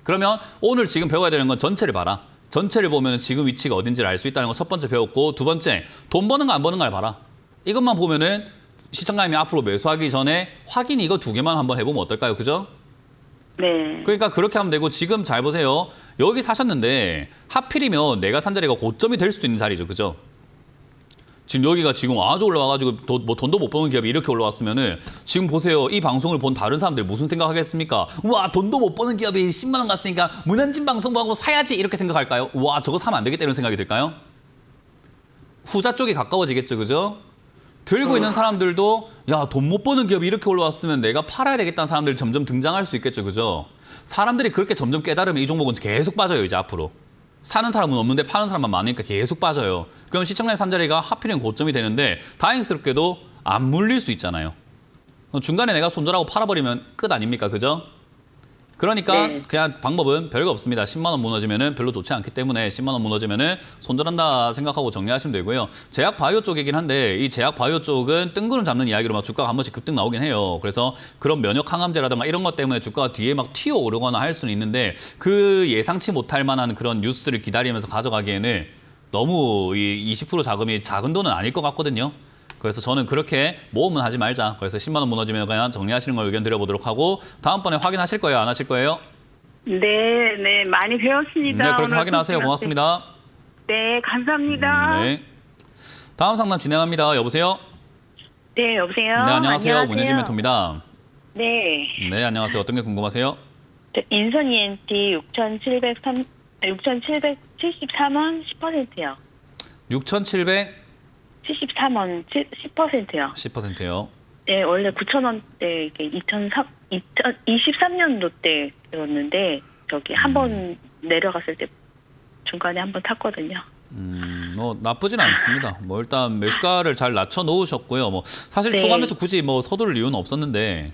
그러면 오늘 지금 배워야 되는 건 전체를 봐라. 전체를 보면 지금 위치가 어딘지를 알 수 있다는 거 첫 번째 배웠고 두 번째 돈 버는 거 안 버는 걸 봐라. 이것만 보면은 시청자님이 앞으로 매수하기 전에 확인 이거 두 개만 한번 해보면 어떨까요? 그죠? 네. 그러니까 그렇게 하면 되고 지금 잘 보세요. 여기 사셨는데 하필이면 내가 산 자리가 고점이 될 수도 있는 자리죠. 그죠? 지금 여기가 지금 아주 올라와가지고 뭐 돈도 못 버는 기업이 이렇게 올라왔으면은 지금 보세요. 이 방송을 본 다른 사람들 무슨 생각하겠습니까? 와 돈도 못 버는 기업이 10만 원 갔으니까 문현진 방송하고 사야지 이렇게 생각할까요? 와 저거 사면 안 되겠다 이런 생각이 들까요? 후자 쪽이 가까워지겠죠. 그죠? 들고 있는 사람들도 야 돈 못 버는 기업이 이렇게 올라왔으면 내가 팔아야 되겠다는 사람들이 점점 등장할 수 있겠죠. 그죠? 사람들이 그렇게 점점 깨달으면 이 종목은 계속 빠져요. 이제 앞으로. 사는 사람은 없는데 파는 사람만 많으니까 계속 빠져요. 그럼 시청자의 산 자리가 하필이면 고점이 되는데 다행스럽게도 안 물릴 수 있잖아요. 중간에 내가 손절하고 팔아버리면 끝 아닙니까? 그죠? 그러니까 네. 그냥 방법은 별거 없습니다. 10만 원 무너지면은 별로 좋지 않기 때문에 10만 원 무너지면은 손절한다 생각하고 정리하시면 되고요. 제약 바이오 쪽이긴 한데 이 제약 바이오 쪽은 뜬구름 잡는 이야기로 막 주가가 한 번씩 급등 나오긴 해요. 그래서 그런 면역 항암제라든가 이런 것 때문에 주가가 뒤에 막 튀어 오르거나 할 수는 있는데 그 예상치 못할 만한 그런 뉴스를 기다리면서 가져가기에는 너무 이 20% 자금이 작은 돈은 아닐 것 같거든요. 그래서 저는 그렇게 모험은 하지 말자. 그래서 10만 원 무너지면 그냥 정리하시는 걸 의견 드려보도록 하고 다음번에 확인하실 거예요? 안 하실 거예요? 네. 많이 배웠습니다. 네, 그렇게 오늘 확인하세요. 선생님한테. 고맙습니다. 네, 감사합니다. 네. 다음 상담 진행합니다. 여보세요? 네, 여보세요. 네, 안녕하세요. 문현진 멘토입니다. 네. 네, 안녕하세요. 어떤 게 궁금하세요? 인선 ENT 6,773원 10%요. 6,700 73원 10%요. 10%요. 네, 원래 9,000원대 이게 2023년도 때 들었는데 저기 한 번 내려갔을 때 중간에 한 번 탔거든요. 뭐 나쁘진 않습니다. 뭐 일단 매수가를 잘 낮춰 놓으셨고요. 뭐 사실 네. 추가 매수 굳이 뭐 서두를 이유는 없었는데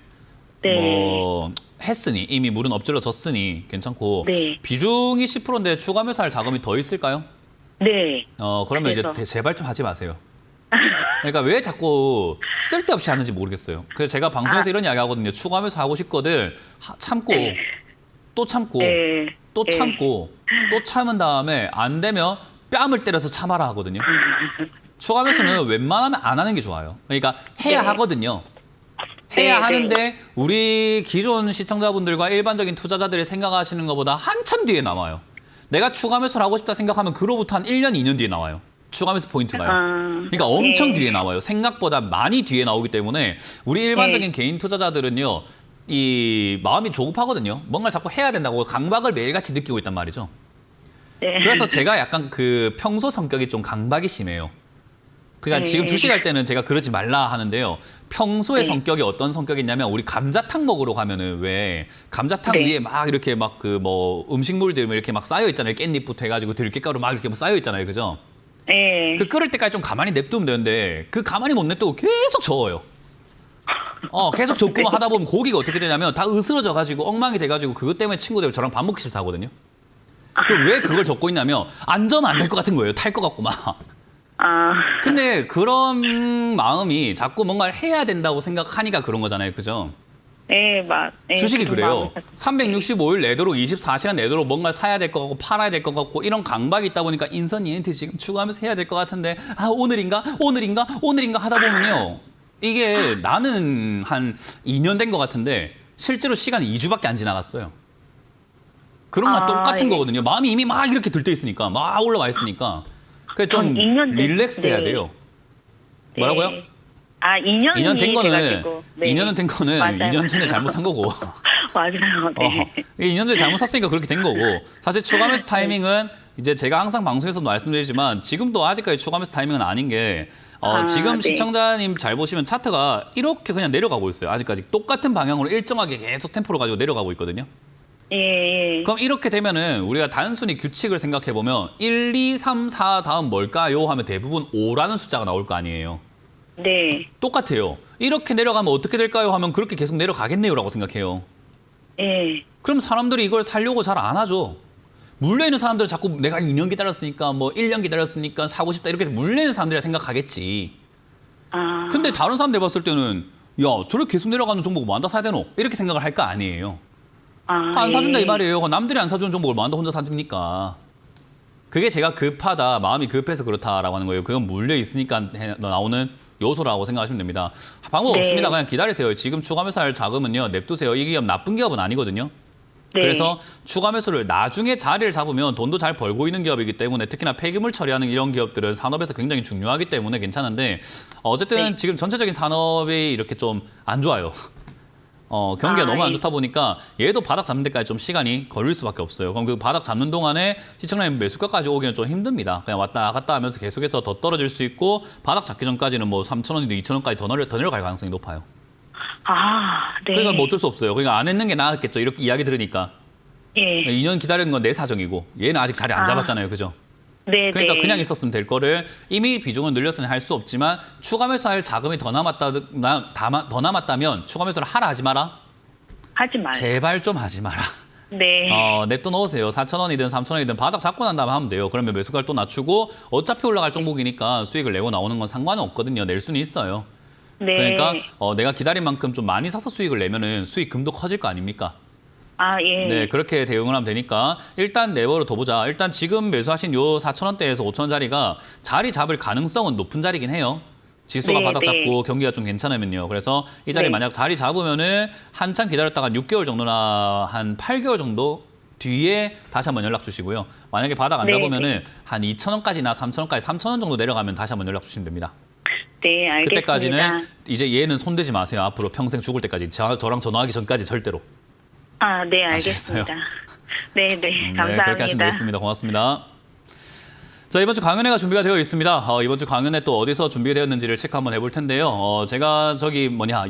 네. 뭐 했으니 이미 물은 엎질러졌으니 괜찮고 네. 비중이 10%인데 추가 매수할 자금이 더 있을까요? 네. 그러면 그래서. 이제 제발 좀 하지 마세요. 그러니까 왜 자꾸 쓸데없이 하는지 모르겠어요. 그래서 제가 방송에서 이런 이야기 하거든요. 추가 매수 하고 싶거든 참고 네. 또 참고 네. 또 네. 참고 또 참은 다음에 안 되면 뺨을 때려서 참아라 하거든요. 추가 매수는 웬만하면 안 하는 게 좋아요. 그러니까 해야 네. 하거든요. 해야 네, 하는데 우리 기존 시청자분들과 일반적인 투자자들이 생각하시는 것보다 한참 뒤에 나와요. 내가 추가 매수를 하고 싶다 생각하면 그로부터 한 1년, 2년 뒤에 나와요. 추가 매수 포인트가요. 그러니까 엄청 네. 뒤에 나와요. 생각보다 많이 뒤에 나오기 때문에 우리 일반적인 개인 투자자들은요. 이 마음이 조급하거든요. 뭔가를 자꾸 해야 된다고 강박을 매일같이 느끼고 있단 말이죠. 네. 그래서 제가 약간 그 평소 성격이 좀 강박이 심해요. 그러니까 네. 지금 주식할 때는 제가 그러지 말라 하는데요. 평소의 네. 성격이 어떤 성격이냐면 우리 감자탕 먹으러 가면은 왜 감자탕 네. 위에 막 이렇게 막 그 뭐 음식물들 이렇게 막 쌓여 있잖아요. 깻잎부터 해가지고 들깨가루 막 이렇게 쌓여 있잖아요. 그죠? 네. 그 끓을 때까지 좀 가만히 냅두면 되는데 그 가만히 못 냅두고 계속 저어요. 계속 접고만 하다 보면 고기가 어떻게 되냐면 다 으스러져 가지고 엉망이 돼 가지고 그것 때문에 친구들 저랑 밥 먹기 싫다거든요. 그 왜 그걸 적고 있냐면 안 저으면 안 될 것 같은 거예요. 탈 것 같고 막. 근데 그런 마음이 자꾸 뭔가를 해야 된다고 생각하니까 그런 거잖아요. 그죠? 네, 네, 주식이 그런 그래요. 마음이 365일 내도록 24시간 내도록 뭔가를 사야 될 것 같고 팔아야 될 것 같고 이런 강박이 있다 보니까 인선 ENT 지금 추가하면서 해야 될 것 같은데 오늘인가 하다 보면요. 이게 나는 한 2년 된 것 같은데 실제로 시간이 2주밖에 안 지나갔어요. 그런 거 똑같은 예. 거거든요. 마음이 이미 막 이렇게 들떠 있으니까 막 올라와 있으니까 그래서 좀 전 2년 된- 릴렉스 해야 네. 돼요. 네. 뭐라고요? 2년이 2년 된 거는 돼가지고. 네. 2년은 된 거는 맞아요. 2년 전에 잘못 산 거고. 맞아요. 네. 2년 전에 잘못 샀으니까 그렇게 된 거고 사실 추가 매수 타이밍은 이제 제가 항상 방송에서도 말씀드리지만 지금도 아직까지 추가 매수 타이밍은 아닌 게 지금 네. 시청자님 잘 보시면 차트가 이렇게 그냥 내려가고 있어요. 아직까지 똑같은 방향으로 일정하게 계속 템포를 가지고 내려가고 있거든요. 예. 그럼 이렇게 되면은 우리가 단순히 규칙을 생각해 보면 1, 2, 3, 4 다음 뭘까요? 하면 대부분 5라는 숫자가 나올 거 아니에요. 네. 똑같아요. 이렇게 내려가면 어떻게 될까요? 하면 그렇게 계속 내려가겠네요라고 생각해요. 예. 그럼 사람들이 이걸 살려고 잘 안 하죠. 물려있는 사람들은 자꾸 내가 2년 기다렸으니까 뭐 1년 기다렸으니까 사고 싶다 이렇게 해서 물려있는 사람들이 생각하겠지. 근데 다른 사람들 봤을 때는 야 저렇게 계속 내려가는 종목을 뭐 한다 사야 되노? 이렇게 생각을 할 거 아니에요. 안 사준다 이 말이에요. 남들이 안 사주는 종목을 뭐 한다 혼자 사줍니까? 그게 제가 급하다, 마음이 급해서 그렇다라고 하는 거예요. 그건 물려있으니까 나오는 요소라고 생각하시면 됩니다. 방법 네. 없습니다. 그냥 기다리세요. 지금 추가 매수할 자금은요. 냅두세요. 이 기업 나쁜 기업은 아니거든요. 네. 그래서 추가 매수를 나중에 자리를 잡으면 돈도 잘 벌고 있는 기업이기 때문에 특히나 폐기물 처리하는 이런 기업들은 산업에서 굉장히 중요하기 때문에 괜찮은데 어쨌든 네. 지금 전체적인 산업이 이렇게 좀 안 좋아요. 경기가 너무 안 예. 좋다 보니까 얘도 바닥 잡는 데까지 좀 시간이 걸릴 수밖에 없어요. 그럼 그 바닥 잡는 동안에 시청자님 매수가까지 오기는 좀 힘듭니다. 그냥 왔다 갔다 하면서 계속해서 더 떨어질 수 있고 바닥 잡기 전까지는 뭐 3,000원이든 2,000원까지 더 내려갈 가능성이 높아요. 네. 그러니까 뭐 어쩔 수 없어요. 그러니까 안 했는 게 나았겠죠. 이렇게 이야기 들으니까. 예. 2년 기다리는 건 내 사정이고 얘는 아직 자리 안 잡았잖아요. 그죠? 네. 그러니까 네. 그냥 있었으면 될 거를 이미 비중을 늘렸으니 할 수 없지만 추가 매수할 자금이 더 남았다면 추가 매수를 하라 하지 마라. 하지 마요. 제발 좀 하지 마라. 네. 냅둬 넣으세요. 4,000원이든 3,000원이든 바닥 잡고 난 다음에 하면 돼요. 그러면 매수가를 또 낮추고 어차피 올라갈 종목이니까 수익을 내고 나오는 건 상관은 없거든요. 낼 수는 있어요. 네. 그러니까 내가 기다린 만큼 좀 많이 사서 수익을 내면은 수익금도 커질 거 아닙니까? 예. 네, 그렇게 대응을 하면 되니까 일단 내버려 둬보자. 일단 지금 매수하신 요 4,000원대에서 5,000원짜리가 자리 잡을 가능성은 높은 자리긴 해요. 지수가 네, 바닥 네. 잡고 경기가 좀 괜찮으면요. 그래서 이 자리 네. 만약 자리 잡으면은 한참 기다렸다가 한 6개월 정도나 한 8개월 정도 뒤에 다시 한번 연락 주시고요. 만약에 바닥 안 네, 잡으면은 한 2,000원까지나 3,000원까지 3,000원 정도 내려가면 다시 한번 연락 주시면 됩니다. 네, 알겠습니다. 그때까지는 이제 얘는 손대지 마세요. 앞으로 평생 죽을 때까지 저랑 전화하기 전까지 절대로. 아, 네, 알겠습니다. 네, 네, 감사합니다. 네, 그렇게 하시면 되겠습니다. 고맙습니다. 자, 이번 주 강연회가 준비가 되어 있습니다. 이번 주 강연회 또 어디서 준비되었는지를 체크 한번 해볼 텐데요. 제가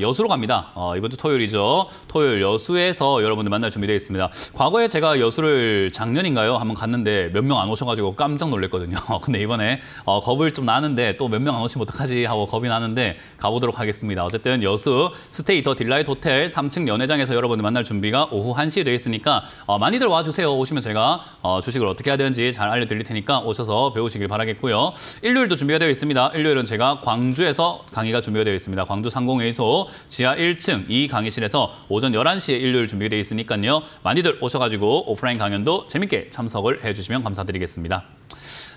여수로 갑니다. 이번 주 토요일이죠. 토요일 여수에서 여러분들 만날 준비되어 있습니다. 과거에 제가 여수를 작년인가요? 한번 갔는데 몇 명 안 오셔가지고 깜짝 놀랐거든요. 근데 이번에 겁을 좀 나는데 또 몇 명 안 오시면 어떡하지 하고 겁이 나는데 가보도록 하겠습니다. 어쨌든 여수 스테이 더 딜라이트 호텔 3층 연회장에서 여러분들 만날 준비가 오후 1시에 되어 있으니까 많이들 와주세요. 오시면 제가 주식을 어떻게 해야 되는지 잘 알려드릴 테니까 오셔서 배우시길 바라겠고요. 일요일도 준비가 되어 있습니다. 일요일은 제가 광주에서 강의가 준비가 되어 있습니다. 광주 상공회의소 지하 1층 이 강의실에서 오전 11시에 일요일 준비가 되어 있으니까요. 많이들 오셔가지고 오프라인 강연도 재밌게 참석을 해주시면 감사드리겠습니다.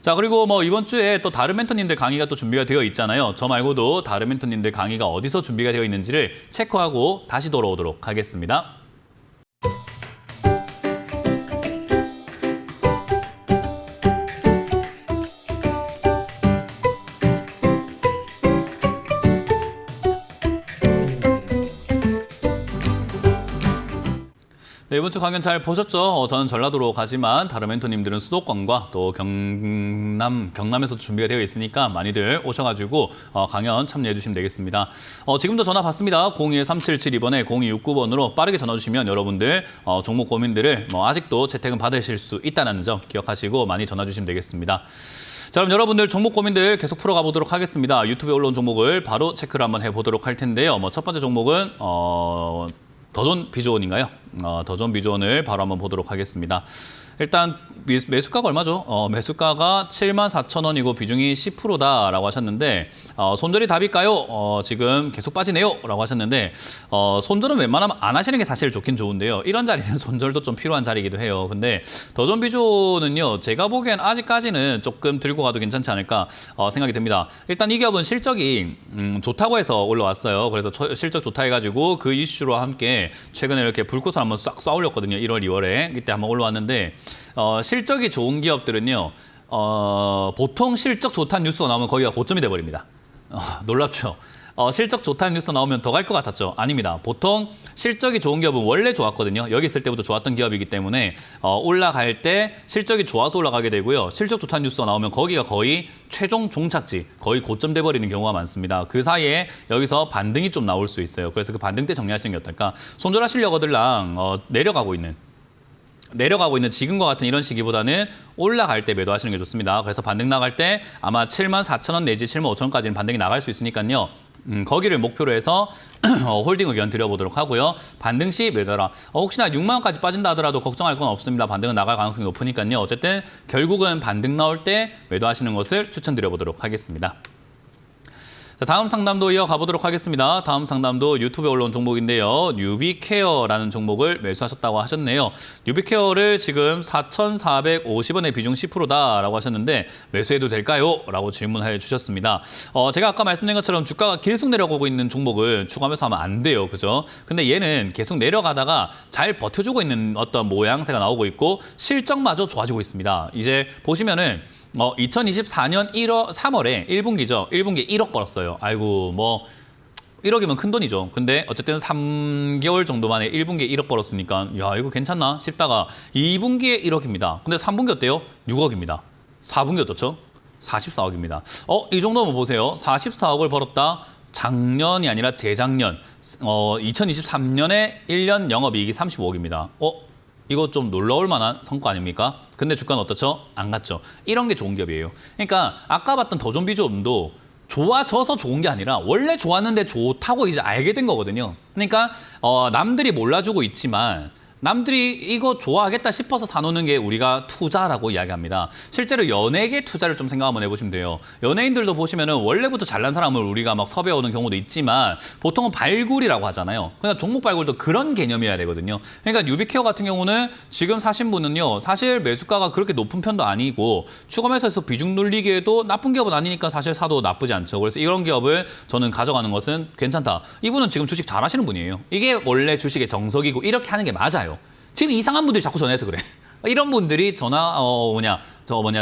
자, 그리고 이번 주에 또 다른 멘토님들 강의가 또 준비가 되어 있잖아요. 저 말고도 다른 멘토님들 강의가 어디서 준비가 되어 있는지를 체크하고 다시 돌아오도록 하겠습니다. 네, 이번 주 강연 잘 보셨죠? 저는 전라도로 가지만 다른 멘토님들은 수도권과 또 경남에서도 준비가 되어 있으니까 많이들 오셔가지고 강연 참여해 주시면 되겠습니다. 지금도 전화 받습니다. 02-3772번에 0269번으로 빠르게 전화 주시면 여러분들 종목 고민들을 아직도 재택은 받으실 수 있다는 점 기억하시고 많이 전화 주시면 되겠습니다. 자, 그럼 여러분들 종목 고민들 계속 풀어가 보도록 하겠습니다. 유튜브에 올라온 종목을 바로 체크를 한번 해보도록 할 텐데요. 첫 번째 종목은 더존 비조원인가요? 더존 비조원을 바로 한번 보도록 하겠습니다. 일단 매수가가 얼마죠? 매수가가 74,000원이고 비중이 10%다라고 하셨는데 손절이 답일까요? 지금 계속 빠지네요 라고 하셨는데 손절은 웬만하면 안 하시는 게 사실 좋긴 좋은데요. 이런 자리는 손절도 좀 필요한 자리이기도 해요. 근데 더존 비조는요, 제가 보기엔 아직까지는 조금 들고 가도 괜찮지 않을까 생각이 듭니다. 일단 이 기업은 실적이 좋다고 해서 올라왔어요. 그래서 실적 좋다 해가지고 그 이슈로 함께 최근에 이렇게 불꽃을 한번 싹 쏴 올렸거든요. 1월, 2월에 이때 한번 올라왔는데 실적이 좋은 기업들은요, 보통 실적 좋다는 뉴스가 나오면 거기가 고점이 돼버립니다. 놀랍죠? 실적 좋다는 뉴스 나오면 더 갈 것 같았죠? 아닙니다. 보통 실적이 좋은 기업은 원래 좋았거든요. 여기 있을 때부터 좋았던 기업이기 때문에 올라갈 때 실적이 좋아서 올라가게 되고요. 실적 좋다는 뉴스가 나오면 거기가 거의 최종 종착지, 거의 고점 돼버리는 경우가 많습니다. 그 사이에 여기서 반등이 좀 나올 수 있어요. 그래서 그 반등 때 정리하시는 게 어떨까? 손절하시려고들랑 내려가고 있는 지금과 같은 이런 시기보다는 올라갈 때 매도하시는 게 좋습니다. 그래서 반등 나갈 때 아마 74,000원 내지 75,000원까지는 반등이 나갈 수 있으니까요. 거기를 목표로 해서 홀딩 의견 드려보도록 하고요. 반등 시 매도라. 혹시나 6만 원까지 빠진다 하더라도 걱정할 건 없습니다. 반등은 나갈 가능성이 높으니까요. 어쨌든 결국은 반등 나올 때 매도하시는 것을 추천드려보도록 하겠습니다. 자, 다음 상담도 이어가 보도록 하겠습니다. 다음 상담도 유튜브에 올라온 종목인데요. 뉴비케어라는 종목을 매수하셨다고 하셨네요. 뉴비케어를 지금 4,450원의 비중 10%다라고 하셨는데 매수해도 될까요? 라고 질문해 주셨습니다. 제가 아까 말씀드린 것처럼 주가가 계속 내려가고 있는 종목을 추가 매수하면 안 돼요. 그죠? 근데 얘는 계속 내려가다가 잘 버텨주고 있는 어떤 모양새가 나오고 있고 실적마저 좋아지고 있습니다. 이제 보시면은 2024년 3월에 1분기죠. 1분기에 1억 벌었어요. 아이고, 1억이면 큰 돈이죠. 근데 어쨌든 3개월 정도 만에 1분기에 1억 벌었으니까 야, 이거 괜찮나 싶다가 2분기에 1억입니다. 근데 3분기 어때요? 6억입니다. 4분기 어떻죠? 44억입니다. 이 정도면 보세요. 44억을 벌었다. 작년이 아니라 재작년 2023년에 1년 영업이익이 35억입니다. 이거 좀 놀라울 만한 성과 아닙니까? 근데 주가는 어떻죠? 안 갔죠. 이런 게 좋은 기업이에요. 그러니까 아까 봤던 더존 비조도 좋아져서 좋은 게 아니라 원래 좋았는데 좋다고 이제 알게 된 거거든요. 그러니까 남들이 몰라주고 있지만 남들이 이거 좋아하겠다 싶어서 사놓는 게 우리가 투자라고 이야기합니다. 실제로 연예계 투자를 좀 생각 한번 해보시면 돼요. 연예인들도 보시면은 원래부터 잘난 사람을 우리가 막 섭외하는 경우도 있지만 보통은 발굴이라고 하잖아요. 그러니까 종목 발굴도 그런 개념이어야 되거든요. 그러니까 뉴비케어 같은 경우는 지금 사신 분은요, 사실 매수가가 그렇게 높은 편도 아니고 추가 매수에서 비중 눌리기에도 나쁜 기업은 아니니까 사실 사도 나쁘지 않죠. 그래서 이런 기업을 저는 가져가는 것은 괜찮다. 이분은 지금 주식 잘하시는 분이에요. 이게 원래 주식의 정석이고 이렇게 하는 게 맞아요. 지금 이상한 분들이 자꾸 전해서 그래. 이런 분들이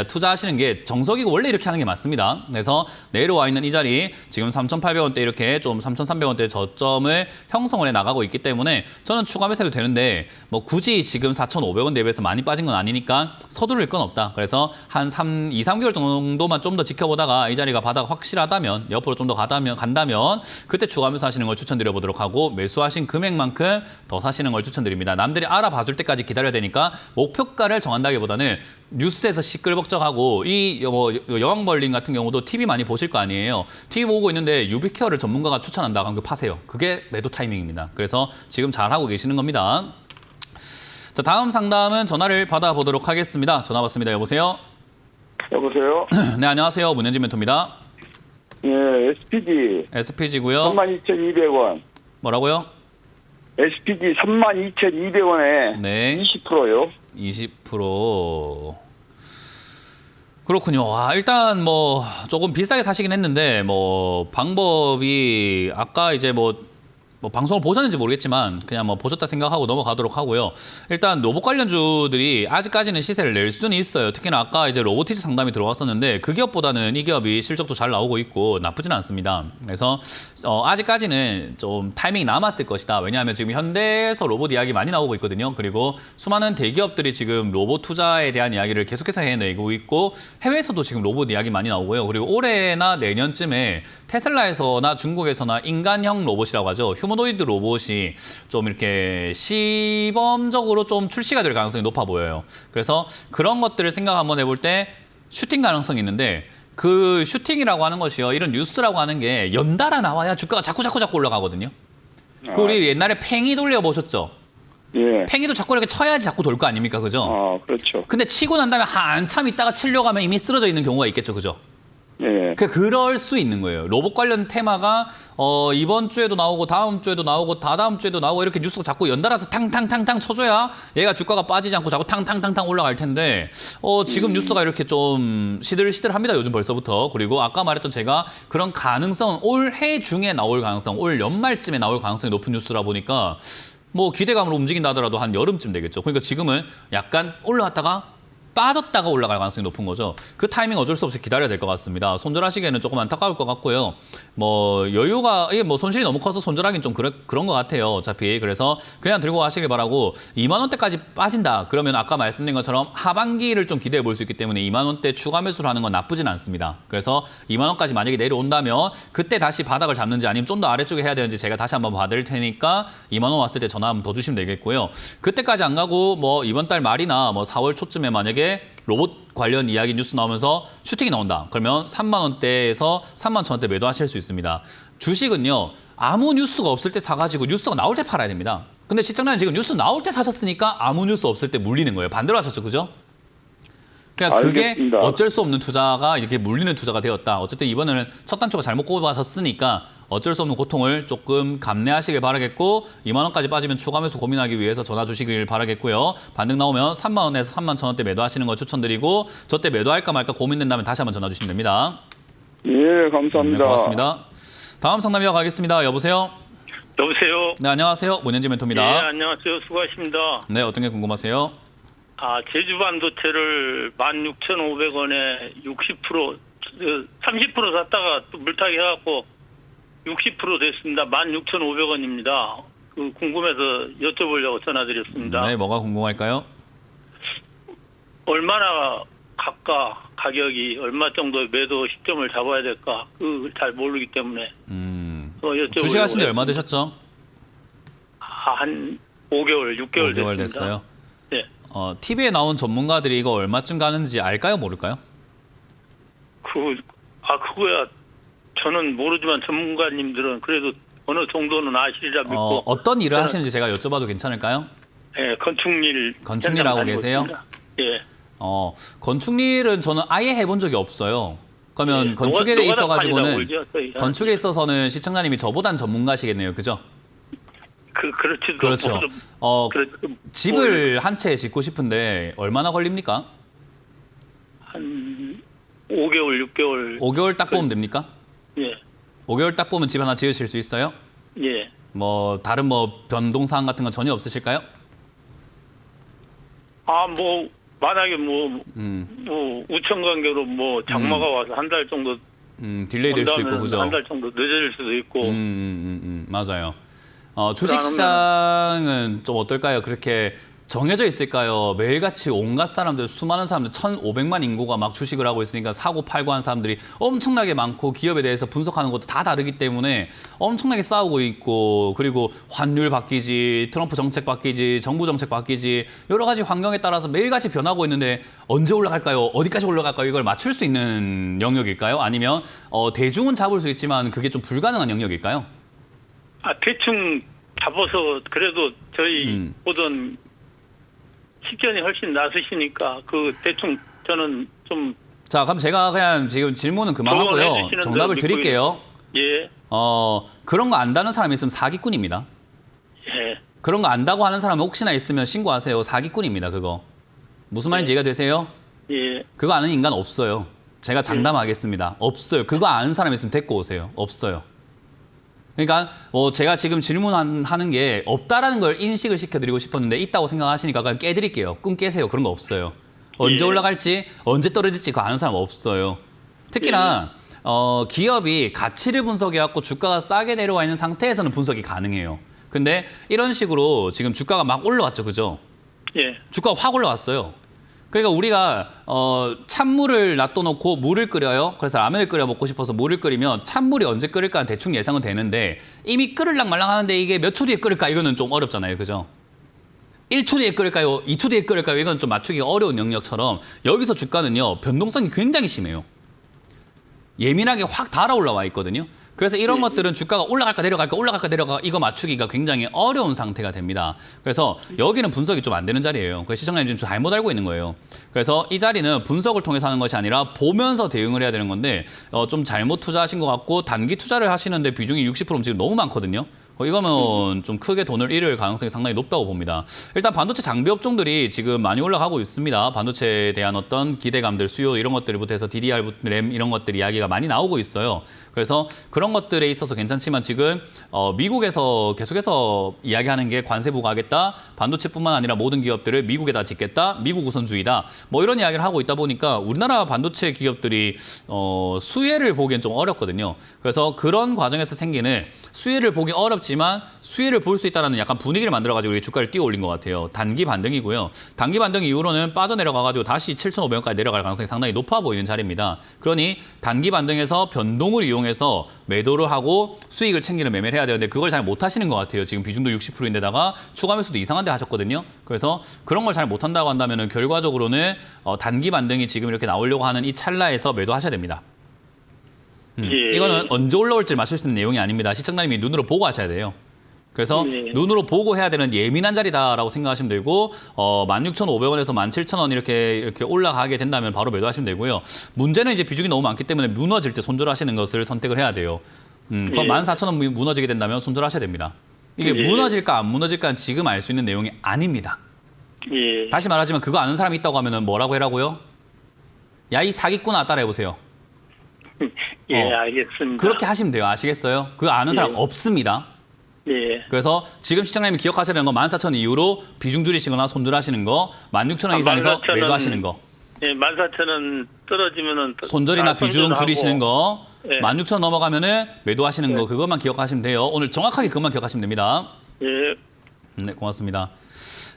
투자하시는 게 정석이고 원래 이렇게 하는 게 맞습니다. 그래서 내려와 있는 이 자리 지금 3,800원대 이렇게 좀 3,300원대 저점을 형성을 해 나가고 있기 때문에 저는 추가 매수해도 되는데 뭐 굳이 지금 4,500원 대비해서 많이 빠진 건 아니니까 서두를 건 없다. 그래서 한 2, 3개월 정도만 좀 더 지켜보다가 이 자리가 바닥 확실하다면 옆으로 좀 더 간다면 그때 추가 매수하시는 걸 추천드려 보도록 하고 매수하신 금액만큼 더 사시는 걸 추천드립니다. 남들이 알아봐줄 때까지 기다려야 되니까 목표가를 정한다기보다는 뉴스에서 시끌벅적하고 이 여왕벌린 같은 경우도 TV 많이 보실 거 아니에요. TV 보고 있는데 유비케어를 전문가가 추천한다. 그럼 그 파세요. 그게 매도 타이밍입니다. 그래서 지금 잘하고 계시는 겁니다. 자, 다음 상담은 전화를 받아보도록 하겠습니다. 전화 받습니다. 여보세요? 여보세요? 네, 안녕하세요. 문현진 멘토입니다. 예, SPG. SPG고요. 32,200원. 뭐라고요? SPG 32,200원에 네. 20%요. 20%. 그렇군요. 와, 일단 뭐 조금 비싸게 사시긴 했는데 뭐 방법이 아까 이제 뭐 방송을 보셨는지 모르겠지만 그냥 뭐 보셨다 생각하고 넘어가도록 하고요. 일단 로봇 관련주들이 아직까지는 시세를 낼 수는 있어요. 특히나 아까 이제 로보티스 상담이 들어왔었는데 그 기업보다는 이 기업이 실적도 잘 나오고 있고 나쁘지는 않습니다. 그래서 아직까지는 좀 타이밍이 남았을 것이다. 왜냐하면 지금 현대에서 로봇 이야기 많이 나오고 있거든요. 그리고 수많은 대기업들이 지금 로봇 투자에 대한 이야기를 계속해서 해내고 있고 해외에서도 지금 로봇 이야기 많이 나오고요. 그리고 올해나 내년쯤에 테슬라에서나 중국에서나 인간형 로봇이라고 하죠. 휴머노이드 로봇이 좀 이렇게 시범적으로 좀 출시가 될 가능성이 높아 보여요. 그래서 그런 것들을 생각 한번 해볼 때 슈팅 가능성이 있는데 그 슈팅이라고 하는 것이요. 이런 뉴스라고 하는 게 연달아 나와야 주가가 자꾸 올라가거든요. 그 우리 옛날에 팽이 돌려보셨죠? 예. 팽이도 자꾸 이렇게 쳐야지 자꾸 돌 거 아닙니까? 그죠? 그렇죠. 근데 치고 난 다음에 한참 있다가 치려고 하면 이미 쓰러져 있는 경우가 있겠죠. 그죠? 예. 그럴 수 있는 거예요. 로봇 관련 테마가 이번 주에도 나오고 다음 주에도 나오고 다다음 주에도 나오고 이렇게 뉴스가 자꾸 연달아서 탕탕탕탕 쳐줘야 얘가 주가가 빠지지 않고 자꾸 탕탕탕탕 올라갈 텐데 지금 뉴스가 이렇게 좀 시들시들합니다. 요즘 벌써부터. 그리고 아까 말했던 제가 그런 가능성은 올해 중에 나올 가능성, 올 연말쯤에 나올 가능성이 높은 뉴스라 보니까 뭐 기대감으로 움직인다 하더라도 한 여름쯤 되겠죠. 그러니까 지금은 약간 올라왔다가 빠졌다가 올라갈 가능성이 높은 거죠. 그 타이밍 어쩔 수 없이 기다려야 될 것 같습니다. 손절하시기에는 조금 안타까울 것 같고요. 뭐 여유가 이게 뭐 손실이 너무 커서 손절하기는 좀 그런 것 같아요. 어차피 그래서 그냥 들고 가시길 바라고 2만 원대까지 빠진다. 그러면 아까 말씀드린 것처럼 하반기를 좀 기대해 볼 수 있기 때문에 2만 원대 추가 매수를 하는 건 나쁘진 않습니다. 그래서 2만 원까지 만약에 내려온다면 그때 다시 바닥을 잡는지 아니면 좀 더 아래쪽에 해야 되는지 제가 다시 한번 봐드릴 테니까 2만 원 왔을 때 전화 한번 더 주시면 되겠고요. 그때까지 안 가고 뭐 이번 달 말이나 뭐 4월 초쯤에 만약에 로봇 관련 이야기 뉴스 나오면서 슈팅이 나온다. 그러면 3만 원대에서 3만 1,000원대 매도하실 수 있습니다. 주식은요. 아무 뉴스가 없을 때 사가지고 뉴스가 나올 때 팔아야 됩니다. 근데 시청자는 지금 뉴스 나올 때 사셨으니까 아무 뉴스 없을 때 물리는 거예요. 반대로 하셨죠. 그죠? 그러니까 그게 어쩔 수 없는 투자가 이렇게 물리는 투자가 되었다. 어쨌든 이번에는 첫 단초가 잘못 꼽아셨으니까 어쩔 수 없는 고통을 조금 감내하시길 바라겠고 2만 원까지 빠지면 추가 매수 고민하기 위해서 전화 주시길 바라겠고요. 반등 나오면 3만 원에서 3만 1,000원대 매도하시는 거 추천드리고 저때 매도할까 말까 고민된다면 다시 한번 전화 주시면 됩니다. 예, 감사합니다. 네, 고맙습니다. 다음 상담 이어가겠습니다. 여보세요? 여보세요. 네, 안녕하세요. 문현진 멘토입니다. 네, 안녕하세요. 수고하십니다. 네, 어떤 게 궁금하세요? 제주 반도체를 16,500원에 30% 샀다가 또 물타기 해갖고 60% 됐습니다. 16,500원입니다. 궁금해서 여쭤보려고 전화드렸습니다. 네, 뭐가 궁금할까요? 얼마나 갈까? 가격이 얼마 정도의 매도 시점을 잡아야 될까? 그걸 잘 모르기 때문에 여쭤보려고. 주식하신 지 얼마 되셨죠? 한 5개월, 6개월 5개월 됐습니다. 됐어요. 네. TV에 나온 전문가들이 이거 얼마쯤 가는지 알까요? 모를까요? 그거야. 저는 모르지만 전문가님들은 그래도 어느 정도는 아시리라 믿고. 어떤 일을 하시는지 제가 여쭤봐도 괜찮을까요? 네, 건축일 하고 계세요? 예. 건축일은 저는 아예 해본 적이 없어요. 그러면 예, 건축에 있어가지고는 올렸어요. 건축에 있어서는 시청자님이 저보단 전문가시겠네요, 그죠? 그렇지도. 그렇죠. 집을 한 채 짓고 싶은데 얼마나 걸립니까? 한 5개월, 6개월. 5개월 딱 보면 됩니까? 예. 5개월 딱 보면 집 하나 지으실 수 있어요? 예. 뭐 다른 뭐 변동사항 같은 건 전혀 없으실까요? 뭐 만약에 뭐 우천 관계로 뭐 장마가 와서 한 달 정도 딜레이 될 수 있고, 그죠? 한 달 정도 늦어질 수도 있고. 맞아요. 주식시장은 좀 어떨까요? 그렇게 정해져 있을까요? 매일같이 온갖 사람들, 수많은 사람들, 1,500만 인구가 막 주식을 하고 있으니까 사고 팔고 한 사람들이 엄청나게 많고 기업에 대해서 분석하는 것도 다 다르기 때문에 엄청나게 싸우고 있고, 그리고 환율 바뀌지, 트럼프 정책 바뀌지, 정부 정책 바뀌지, 여러 가지 환경에 따라서 매일같이 변하고 있는데 언제 올라갈까요? 어디까지 올라갈까요? 이걸 맞출 수 있는 영역일까요? 아니면 대중은 잡을 수 있지만 그게 좀 불가능한 영역일까요? 대충 잡아서 그래도 저희 보던 식견이 훨씬 나으시니까 대충 저는 좀. 자, 그럼 제가 그냥 지금 질문은 그만하고요. 정답을 드릴게요. 예. 그런 거 안다는 사람이 있으면 사기꾼입니다. 예. 그런 거 안다고 하는 사람이 혹시나 있으면 신고하세요. 사기꾼입니다, 그거. 무슨 말인지 이해가 되세요? 예. 그거 아는 인간 없어요. 제가 장담하겠습니다. 없어요. 그거 아는 사람 있으면 데리고 오세요. 없어요. 그러니까 제가 지금 질문하는 게 없다라는 걸 인식을 시켜드리고 싶었는데 있다고 생각하시니까 그냥 깨드릴게요. 꿈 깨세요. 그런 거 없어요. 언제 올라갈지 언제 떨어질지 그거 아는 사람 없어요. 특히나 기업이 가치를 분석해갖고 주가가 싸게 내려와 있는 상태에서는 분석이 가능해요. 근데 이런 식으로 지금 주가가 막 올라왔죠. 그죠? 예. 주가가 확 올라왔어요. 그러니까 우리가 찬물을 놔둬놓고 물을 끓여요. 그래서 라면을 끓여 먹고 싶어서 물을 끓이면 찬물이 언제 끓을까 대충 예상은 되는데 이미 끓을랑 말랑 하는데 이게 몇 초 뒤에 끓을까 이거는 좀 어렵잖아요. 그죠? 1초 뒤에 끓을까요? 2초 뒤에 끓을까요? 이건 좀 맞추기가 어려운 영역처럼 여기서 주가는요. 변동성이 굉장히 심해요. 예민하게 확 달아올라와 있거든요. 그래서 이런 것들은 주가가 올라갈까 내려갈까 올라갈까 내려갈까 이거 맞추기가 굉장히 어려운 상태가 됩니다. 그래서 여기는 분석이 좀 안 되는 자리예요. 그래서 시청자님 지금 잘못 알고 있는 거예요. 그래서 이 자리는 분석을 통해서 하는 것이 아니라 보면서 대응을 해야 되는 건데 좀 잘못 투자하신 것 같고 단기 투자를 하시는데 비중이 60% 지금 너무 많거든요. 이거면 좀 크게 돈을 잃을 가능성이 상당히 높다고 봅니다. 일단 반도체 장비 업종들이 지금 많이 올라가고 있습니다. 반도체에 대한 어떤 기대감들, 수요 이런 것들부터 해서 DDR, 램 이런 것들 이야기가 많이 나오고 있어요. 그래서 그런 것들에 있어서 괜찮지만 지금 미국에서 계속해서 이야기하는 게 관세부가 하겠다. 반도체뿐만 아니라 모든 기업들을 미국에다 짓겠다. 미국 우선주의다. 뭐 이런 이야기를 하고 있다 보니까 우리나라 반도체 기업들이 수혜를 보기엔 좀 어렵거든요. 그래서 그런 과정에서 생기는 수혜를 보기 어렵지만 수혜를 볼 수 있다는 약간 분위기를 만들어가지고 주가를 띄워 올린 것 같아요. 단기 반등이고요. 단기 반등 이후로는 빠져내려가가지고 다시 7,500원까지 내려갈 가능성이 상당히 높아 보이는 자리입니다. 그러니 단기 반등에서 변동을 이용해서 매도를 하고 수익을 챙기는 매매를 해야 되는데 그걸 잘 못하시는 것 같아요. 지금 비중도 60%인데다가 추가 매수도 이상한 데 하셨거든요. 그래서 그런 걸 잘 못한다고 한다면 결과적으로는 단기 반등이 지금 이렇게 나오려고 하는 이 찰나에서 매도하셔야 됩니다. 예. 이거는 언제 올라올지 맞출 수 있는 내용이 아닙니다. 시청자님이 눈으로 보고 하셔야 돼요. 그래서 눈으로 보고 해야 되는 예민한 자리다라고 생각하시면 되고 16,500원에서 17,000원 이렇게 올라가게 된다면 바로 매도하시면 되고요. 문제는 이제 비중이 너무 많기 때문에 무너질 때 손절하시는 것을 선택을 해야 돼요. 그럼 14,000원 무너지게 된다면 손절하셔야 됩니다. 이게 무너질까 안 무너질까는 지금 알 수 있는 내용이 아닙니다. 예. 다시 말하지만 그거 아는 사람이 있다고 하면 뭐라고 해라고요? 야, 이 사기꾼아 따라해보세요. 예, 알겠습니다. 그렇게 하시면 돼요. 아시겠어요? 그거 아는 사람 없습니다. 예. 그래서 지금 시청자님이 기억하셔야 되는 건 14,000원 이후로 비중 줄이시거나 손절하시는 거, 16,000원 이상에서 14,000원, 매도하시는 거. 예, 14,000원 떨어지면은 손절이나 비중 손절하고. 줄이시는 거, 예. 16,000원 넘어가면은 매도하시는 거, 그것만 기억하시면 돼요. 오늘 정확하게 그것만 기억하시면 됩니다. 예. 네, 고맙습니다.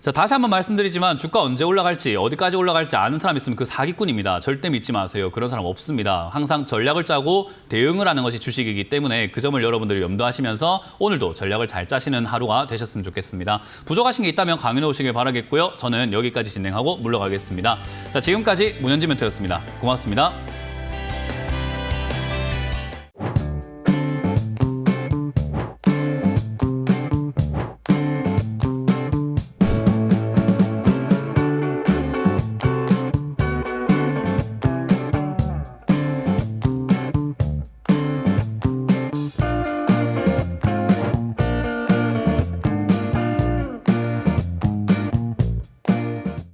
자, 다시 한번 말씀드리지만 주가 언제 올라갈지 어디까지 올라갈지 아는 사람 있으면 그 사기꾼입니다. 절대 믿지 마세요. 그런 사람 없습니다. 항상 전략을 짜고 대응을 하는 것이 주식이기 때문에 그 점을 여러분들이 염두하시면서 오늘도 전략을 잘 짜시는 하루가 되셨으면 좋겠습니다. 부족하신 게 있다면 강연해 오시길 바라겠고요. 저는 여기까지 진행하고 물러가겠습니다. 자, 지금까지 문현진 멘토였습니다. 고맙습니다.